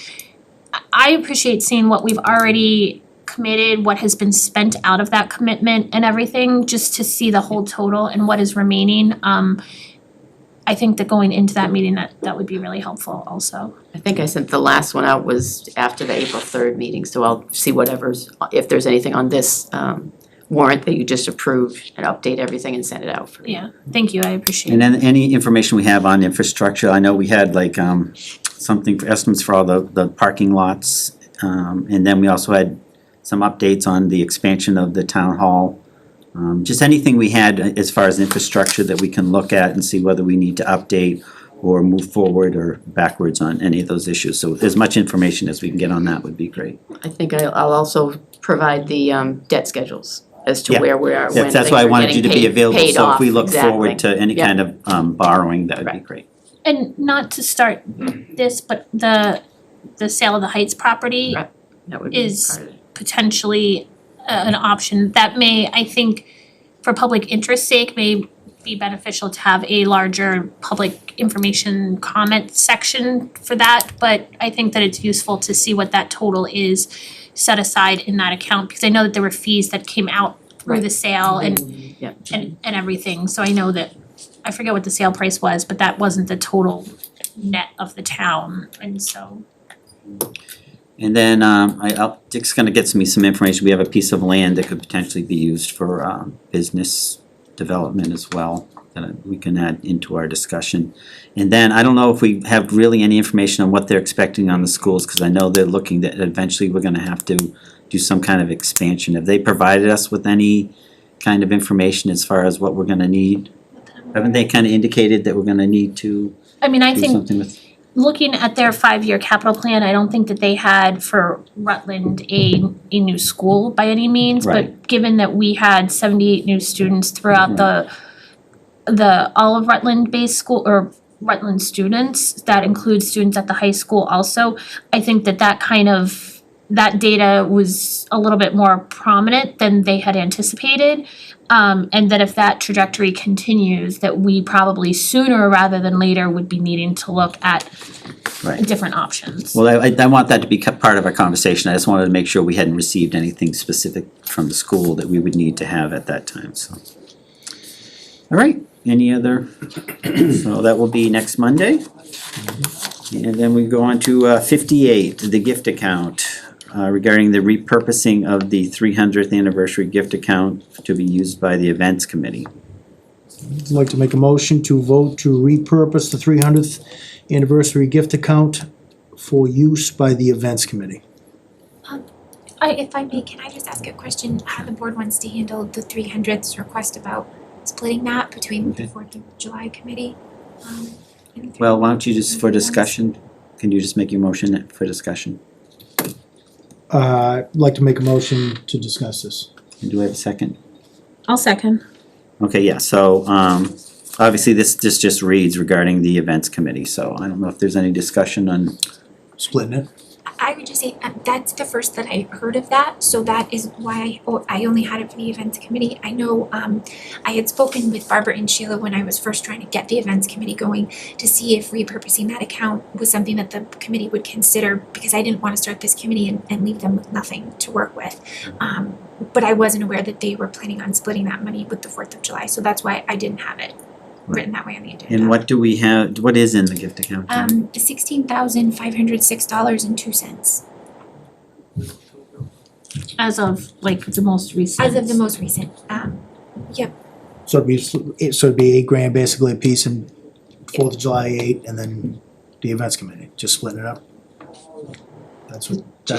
Speaker 9: I appreciate seeing what we've already committed, what has been spent out of that commitment and everything, just to see the whole total and what is remaining. I think that going into that meeting, that would be really helpful also.
Speaker 12: I think I sent the last one out was after the April 3rd meeting, so I'll see if there's anything on this warrant that you just approved and update everything and send it out for you.
Speaker 9: Yeah, thank you, I appreciate
Speaker 1: And
Speaker 9: it.
Speaker 1: then any information we have on infrastructure, I know we had like something for estimates for all the parking lots. And then we also had some updates on the expansion of the town hall. Just anything we had as far as infrastructure that we can look at and see whether we need to update or move forward or backwards on any of those issues. So as much information as we can get on that would be great.
Speaker 12: I think I'll also provide the debt schedules as to
Speaker 1: Yeah.
Speaker 12: where we are, when
Speaker 1: Yeah,
Speaker 12: things
Speaker 1: that's why I
Speaker 12: are
Speaker 1: wanted you to
Speaker 12: getting
Speaker 1: be available,
Speaker 12: paid
Speaker 1: so if we
Speaker 12: off.
Speaker 1: look forward
Speaker 12: Exactly.
Speaker 1: to any
Speaker 12: Yeah.
Speaker 1: kind of borrowing, that would be
Speaker 12: Right.
Speaker 1: great.
Speaker 9: And not to start this, but the sale of the Heights property
Speaker 12: Right. That would be
Speaker 9: is
Speaker 12: part of it.
Speaker 9: potentially an option that may, I think, for public interest sake, may be beneficial to have a larger public information comment section for that, but I think that it's useful to see what that total is set aside in that account, because I know that there were fees that came out through the sale and
Speaker 12: Yep.
Speaker 9: and everything, so I know that, I forget what the sale price was, but that wasn't the total net of the town, and so.
Speaker 1: And then Dick's gonna get me some information. We have a piece of land that could potentially be used for business development as well, that we can add into our discussion. And then I don't know if we have really any information on what they're expecting on the schools, because I know they're looking that eventually we're gonna have to do some kind of expansion. Have they provided us with any kind of information as far as what we're gonna need? Haven't they kind of indicated that we're gonna need to
Speaker 9: I mean, I
Speaker 1: do
Speaker 9: think
Speaker 1: something with?
Speaker 9: looking at their 5-year capital plan, I don't think that they had for Rutland a new school by any means, but
Speaker 1: Right.
Speaker 9: given that we had 78 new students throughout the all of Rutland based school or Rutland students, that includes students at the high school also, I think that kind of that data was a little bit more prominent than they had anticipated. And that if that trajectory continues, that we probably sooner rather than later would be needing to look at
Speaker 1: Right.
Speaker 9: different options.
Speaker 1: Well, I want that to be part of our conversation. I just wanted to make sure we hadn't received anything specific from the school that we would need to have at that time, so. All right, any other, so that will be next Monday. And then we go on to 58, the gift account, regarding the repurposing of the 300th anniversary gift account to be used by the events committee.
Speaker 3: I'd like to make a motion to vote to repurpose the 300th anniversary gift account for use by the events committee.
Speaker 5: If I may, can I just ask a question, how the board wants to handle the 300th request about splitting that between the
Speaker 1: Okay.
Speaker 5: 4th of July committee? And the
Speaker 1: Well, why don't you just, for discussion, can you just make your motion for discussion?
Speaker 3: I'd like to make a motion to discuss this.
Speaker 1: Do we have a second?
Speaker 9: I'll second.
Speaker 1: Okay, yeah, so, obviously this just reads regarding the events committee, so I don't know if there's any discussion on,
Speaker 3: Splitting it.
Speaker 5: I would just say, that's the first that I heard of that, so that is why I only had it for the events committee. I know, I had spoken with Barbara and Sheila when I was first trying to get the events committee going to see if repurposing that account was something that the committee would consider, because I didn't wanna start this committee and leave them with nothing to work with. But I wasn't aware that they were planning on splitting that money with the 4th of July, so that's why I didn't have it written that way on the agenda.
Speaker 1: and what do we have, what is in the gift account?
Speaker 5: $16,506.02
Speaker 9: As of like the most recent.
Speaker 5: as of the most recent,
Speaker 3: So it'd be $8,000 basically a piece and 4th of July 8, and then the events committee, just splitting it up. That's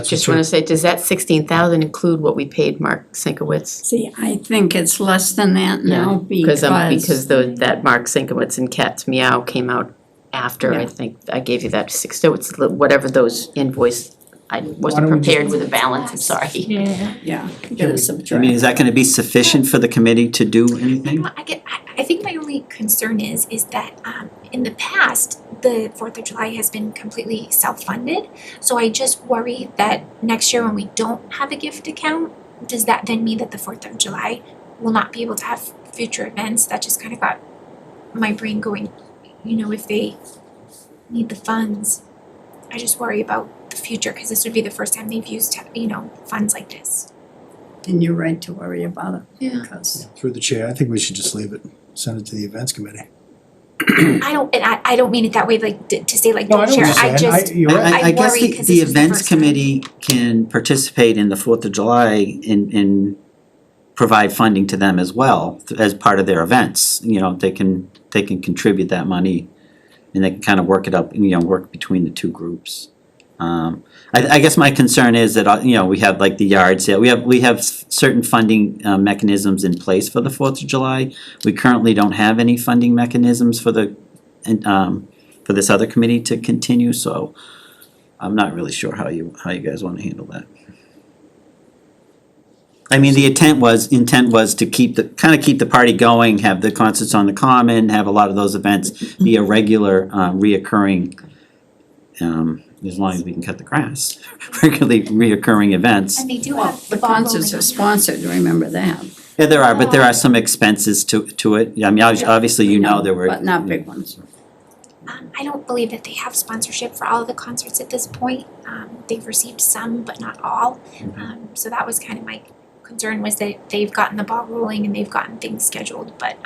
Speaker 12: Just wanna say, does that 16,000 include what we paid Mark Sinkowitz?
Speaker 2: See, I think it's less than that now
Speaker 12: Because
Speaker 2: because
Speaker 12: that Mark Sinkowitz and Cat's Meow came out after, I
Speaker 2: Yeah.
Speaker 12: think, I gave you that so it's whatever those invoice, I wasn't
Speaker 3: don't we just-
Speaker 12: prepared with a balance, I'm sorry.
Speaker 9: Yeah.
Speaker 2: yeah, you
Speaker 3: Yeah,
Speaker 2: gotta
Speaker 3: we-
Speaker 2: subtract.
Speaker 1: I mean, is that gonna be sufficient for the committee to do anything?
Speaker 5: I think my only concern is that in the past, the 4th of July has been completely self-funded. So I just worry that next year when we don't have a gift account, does that then mean that the 4th of July will not be able to have future events? That just kind of got my brain going, if they need the funds. I just worry about the future, because this would be the first time they've used, funds like this.
Speaker 2: And you're right to worry about it.
Speaker 12: Yeah.
Speaker 2: Because
Speaker 3: through the chair. I think we should just leave it, send it to the events committee.
Speaker 5: I don't mean it that way, like to say like
Speaker 3: No, I
Speaker 5: don't
Speaker 3: know
Speaker 5: share.
Speaker 3: what you're saying. You're right.
Speaker 1: I guess
Speaker 5: worry 'cause
Speaker 1: the
Speaker 5: this was the
Speaker 1: events
Speaker 5: first time.
Speaker 1: committee can participate in the 4th of July in provide funding to them as well, as part of their events, they can contribute that money and they can kind of work it up, work between the two groups. I guess my concern is that, we have like the yard sale, we have certain funding mechanisms in place for the 4th of July. We currently don't have any funding mechanisms for for this other committee to continue, so I'm not really sure how you guys wanna handle that. I mean, the intent was to keep the party going, have the concerts on the common, have a lot of those events be a regular, reoccurring, as long as we can cut the grass, regularly reoccurring events.
Speaker 5: And they do
Speaker 2: well,
Speaker 5: have
Speaker 2: the
Speaker 5: ball
Speaker 2: concerts
Speaker 5: bowling.
Speaker 2: are sponsored, remember that.
Speaker 1: Yeah, there are, but there are some expenses to it. I mean, obviously, there were.
Speaker 2: But not big ones.
Speaker 5: I don't believe that they have sponsorship for all of the concerts at this point. They've received some, but not all. So that was kind of my concern, was that they've gotten the ball rolling and they've gotten things scheduled, but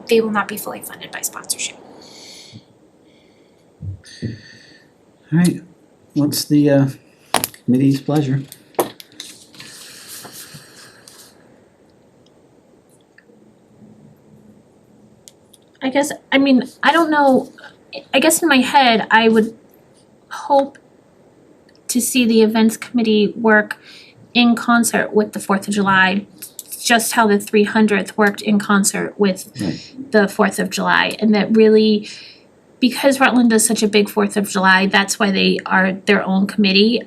Speaker 5: they will not be fully funded by sponsorship.
Speaker 1: All right, what's the committee's pleasure?
Speaker 9: I don't know, I guess in my head, I would hope to see the events committee work in concert with the 4th of July, just how the 300th worked in concert with the 4th of July, and that really, because Rutland does such a big 4th of July, that's why they are their own committee.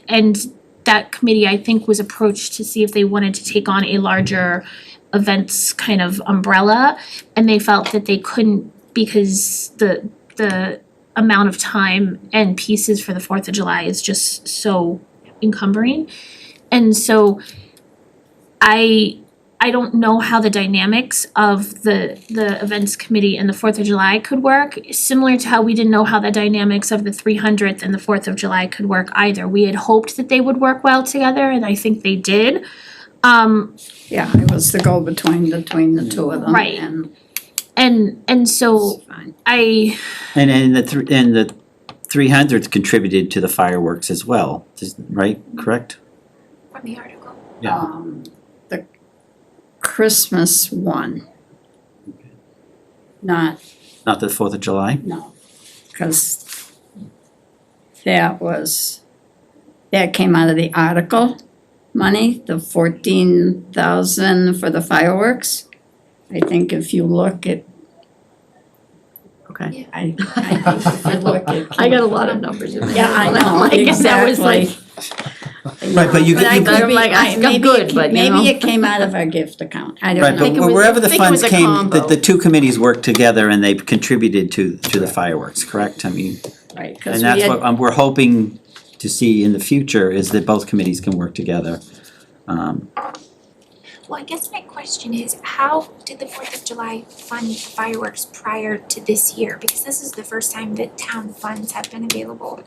Speaker 9: And that committee, I think, was approached to see if they wanted to take on a larger events kind of umbrella, and they felt that they couldn't because the amount of time and pieces for the 4th of July is just so encumbering. And so I don't know how the dynamics of the events committee and the 4th of July could work, similar to how we didn't know how the dynamics of the 300th and the 4th of July could work either. We had hoped that they would work well together, and I think they did.
Speaker 2: Yeah, it was the go-between between the two of them.
Speaker 9: Right.
Speaker 2: And
Speaker 9: so
Speaker 2: it's fine.
Speaker 1: And the 300th contributed to the fireworks as well, right, correct?
Speaker 5: From the article.
Speaker 1: Yeah.
Speaker 2: The Christmas one. Not,
Speaker 1: Not the 4th of July?
Speaker 2: no, because that came out of the article money, the 14,000 for the fireworks. I think if you look at,
Speaker 12: Okay.
Speaker 2: I think if you look at.
Speaker 12: I got a lot of numbers in my head.
Speaker 2: Yeah, I know,
Speaker 12: Like, that was
Speaker 2: exactly.
Speaker 12: like-
Speaker 1: Right, but you
Speaker 2: But I
Speaker 1: could,
Speaker 2: could
Speaker 12: I'm
Speaker 2: be,
Speaker 12: like, I'm
Speaker 2: maybe
Speaker 12: good,
Speaker 2: it,
Speaker 12: but, you
Speaker 2: maybe
Speaker 12: know.
Speaker 2: it came out of our gift account, I
Speaker 1: right,
Speaker 2: don't know.
Speaker 1: but wherever the
Speaker 12: I think it was
Speaker 1: funds
Speaker 12: a
Speaker 1: came,
Speaker 12: combo.
Speaker 1: the two committees worked together and they contributed to the fireworks, correct? I mean,
Speaker 2: Right,
Speaker 1: and
Speaker 2: cause we
Speaker 1: that's
Speaker 2: had,
Speaker 1: what we're hoping to see in the future is that both committees can work together.
Speaker 5: Well, I guess my question is, how did the 4th of July fund fireworks prior to this year? Because this is the first time that town funds have been available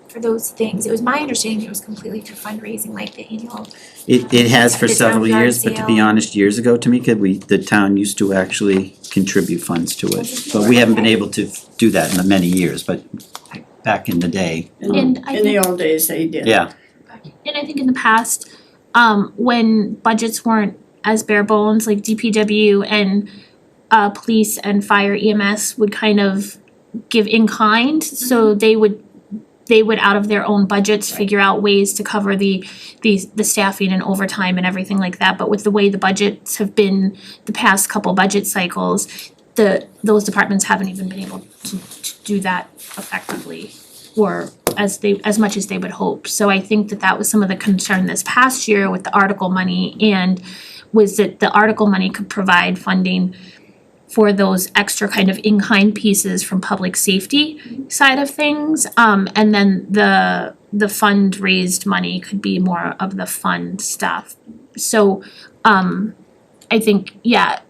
Speaker 5: for those things. It was my understanding it was completely for fundraising, like the annual.
Speaker 1: It has for
Speaker 5: The
Speaker 1: several
Speaker 5: town yard
Speaker 1: years, but to be
Speaker 5: sale.
Speaker 1: honest, years ago, Tamika, the town used to actually contribute funds to it. But we haven't been able to do that in the many years, but back in the day,
Speaker 9: And I
Speaker 2: in the old days, they did.
Speaker 1: yeah.
Speaker 9: And I think in the past, when budgets weren't as bare bones, like DPW and police and fire EMS would kind of give in kind, so they would out of their own budgets figure out ways to cover the staffing and overtime and everything like that. But with the way the budgets have been the past couple budget cycles, those departments haven't even been able to do that effectively or as much as they would hope. So I think that was some of the concern this past year with the article money, and was that the article money could provide funding for those extra kind of in-kind pieces from public safety side of things. And then the fund raised money could be more of the fund stuff. So I think, yeah,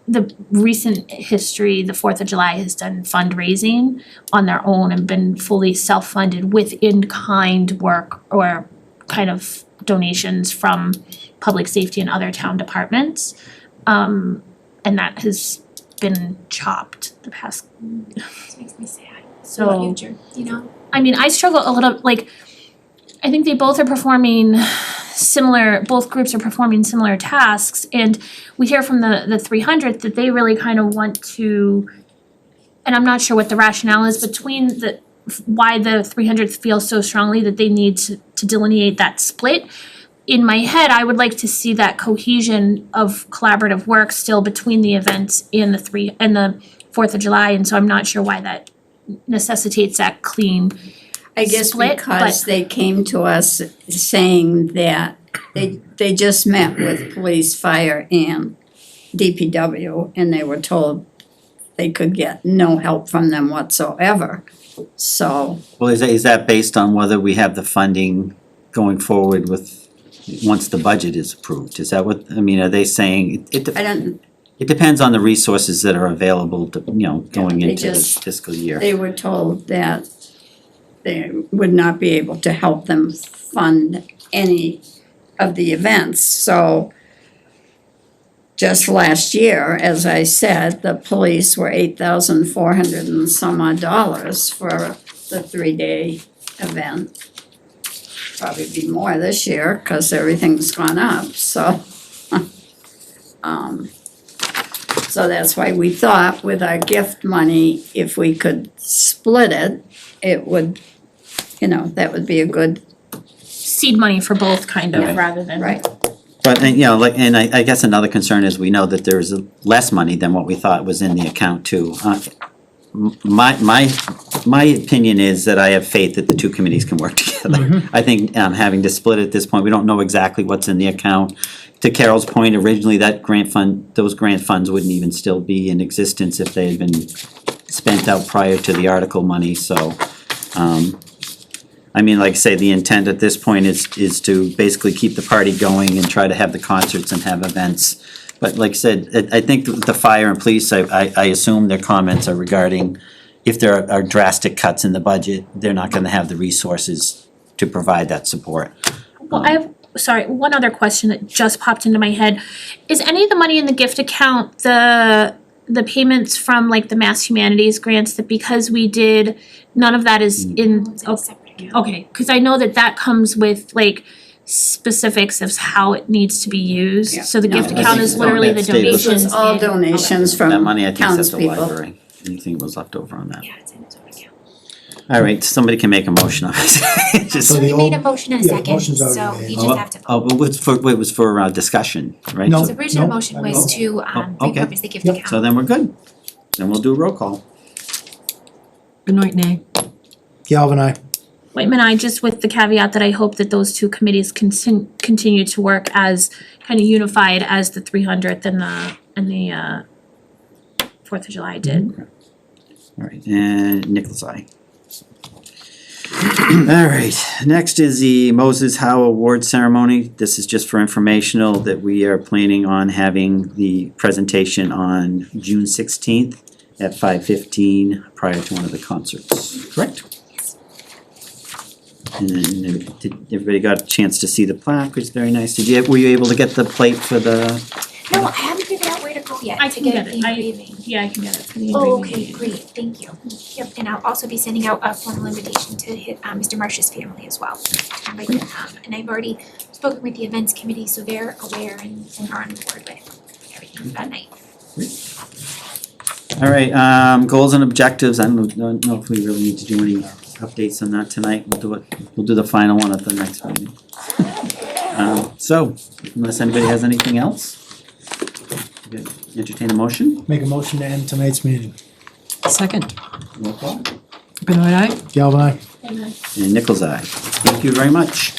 Speaker 9: the recent history, the 4th of July has done fundraising on their own and been fully self-funded with in-kind work or kind of donations from public safety and other town departments. And that has been chopped the past,
Speaker 5: This makes me sad for the
Speaker 9: so,
Speaker 5: future, you know?
Speaker 9: I mean, I struggle a little, like, I think they both are performing similar, both groups are performing similar tasks, and we hear from the 300th that they really kind of want to, and I'm not sure what the rationale is between why the 300th feels so strongly that they need to delineate that split. In my head, I would like to see that cohesion of collaborative work still between the events and the 4th of July, and so I'm not sure why that necessitates that clean
Speaker 2: I guess
Speaker 9: split,
Speaker 2: because
Speaker 9: but-
Speaker 2: they came to us saying that they just met with police, fire, and DPW, and they were told they could get no help from them whatsoever. So,
Speaker 1: Well, is that based on whether we have the funding going forward with, once the budget is approved? Is that what, I mean, are they saying,
Speaker 2: I don't,
Speaker 1: it depends on the resources that are available to, going
Speaker 2: they
Speaker 1: into this
Speaker 2: just-
Speaker 1: fiscal year.
Speaker 2: they were told that they would not be able to help them fund any of the events, so just last year, as I said, the police were $8,400 and some odd dollars for the 3-day event. Probably be more this year, cause everything's gone up, so. So that's why we thought with our gift money, if we could split it, it would, that would be a good,
Speaker 9: seed money for both kind of,
Speaker 2: Yeah.
Speaker 9: rather than.
Speaker 2: right,
Speaker 1: But, and I guess another concern is we know that there's less money than what we thought was in the account too. My opinion is that I have faith that the two committees can work together. I think having to split at this point, we don't know exactly what's in the account. To Carol's point, originally those grant funds wouldn't even still be in existence if they had been spent out prior to the article money, so. I mean, like I say, the intent at this point is to basically keep the party going and try to have the concerts and have events. But like I said, I think the fire and police, I assume their comments are regarding if there are drastic cuts in the budget, they're not gonna have the resources to provide that support.
Speaker 9: Well, I have, sorry, one other question that just popped into my head. Is any of the money in the gift account, the payments from like the Mass Humanities grants, that because we did, none of that is in,
Speaker 5: It's a separate account.
Speaker 9: okay, cause I know that comes with like specifics of how it needs to be used.
Speaker 2: Yeah.
Speaker 9: So the
Speaker 2: No,
Speaker 9: gift
Speaker 2: I
Speaker 9: account
Speaker 2: think
Speaker 9: is
Speaker 1: so.
Speaker 9: literally the
Speaker 1: That stated-
Speaker 2: this
Speaker 9: donations.
Speaker 2: was all
Speaker 9: and-
Speaker 2: donations
Speaker 1: That
Speaker 2: from
Speaker 1: money I think is at the
Speaker 2: townspeople.
Speaker 1: library, anything was left over on that.
Speaker 5: Yeah, it's in its own account.
Speaker 1: All right, somebody can make a motion on it. Just-
Speaker 3: So
Speaker 5: So
Speaker 3: the
Speaker 5: we made a
Speaker 3: old-
Speaker 5: motion and a
Speaker 3: yeah,
Speaker 5: second,
Speaker 3: motion's
Speaker 5: so
Speaker 3: already made.
Speaker 5: you just have to vote.
Speaker 1: Oh, but it was for discussion, right?
Speaker 3: No.
Speaker 5: His original
Speaker 3: no,
Speaker 5: motion
Speaker 3: no.
Speaker 5: was to
Speaker 1: Oh, okay.
Speaker 5: repurpose the gift account.
Speaker 1: So then we're good. Then we'll do a roll call.
Speaker 4: Benoit nay.
Speaker 3: Galvin, I.
Speaker 9: Whitman, I just with the caveat that I hope that those two committees continue to work as kind of unified as the 300th and the 4th of July did.
Speaker 1: All right, and Nichols eye. All right, next is the Moses Howe Award Ceremony. This is just for informational that we are planning on having the presentation on June 16th at 5:15 prior to one of the concerts, correct? And then, did everybody got a chance to see the plaque? It's very nice. Were you able to get the plate for the?
Speaker 5: No, I haven't figured out where to go yet
Speaker 9: I
Speaker 5: to
Speaker 9: can
Speaker 5: get
Speaker 9: get
Speaker 5: the
Speaker 9: it.
Speaker 5: engraving.
Speaker 9: Yeah, I can get it for the
Speaker 5: Oh,
Speaker 9: engraving.
Speaker 5: okay, great, thank you. Yep, and I'll also be sending out a formal invitation to hit Mr. Marsh's family as well. And I've already spoken with the events committee, so they're aware and are on board with everything that night.
Speaker 1: All right, goals and objectives. I don't know if we really need to do any updates on that tonight. We'll do the final one at the next meeting. So, unless anybody has anything else, entertain a motion.
Speaker 3: Make a motion to end tonight's meeting.
Speaker 4: Second.
Speaker 1: Roll call.
Speaker 4: Benoit eye.
Speaker 3: Galvin, I.
Speaker 1: And Nichols eye. Thank you very much.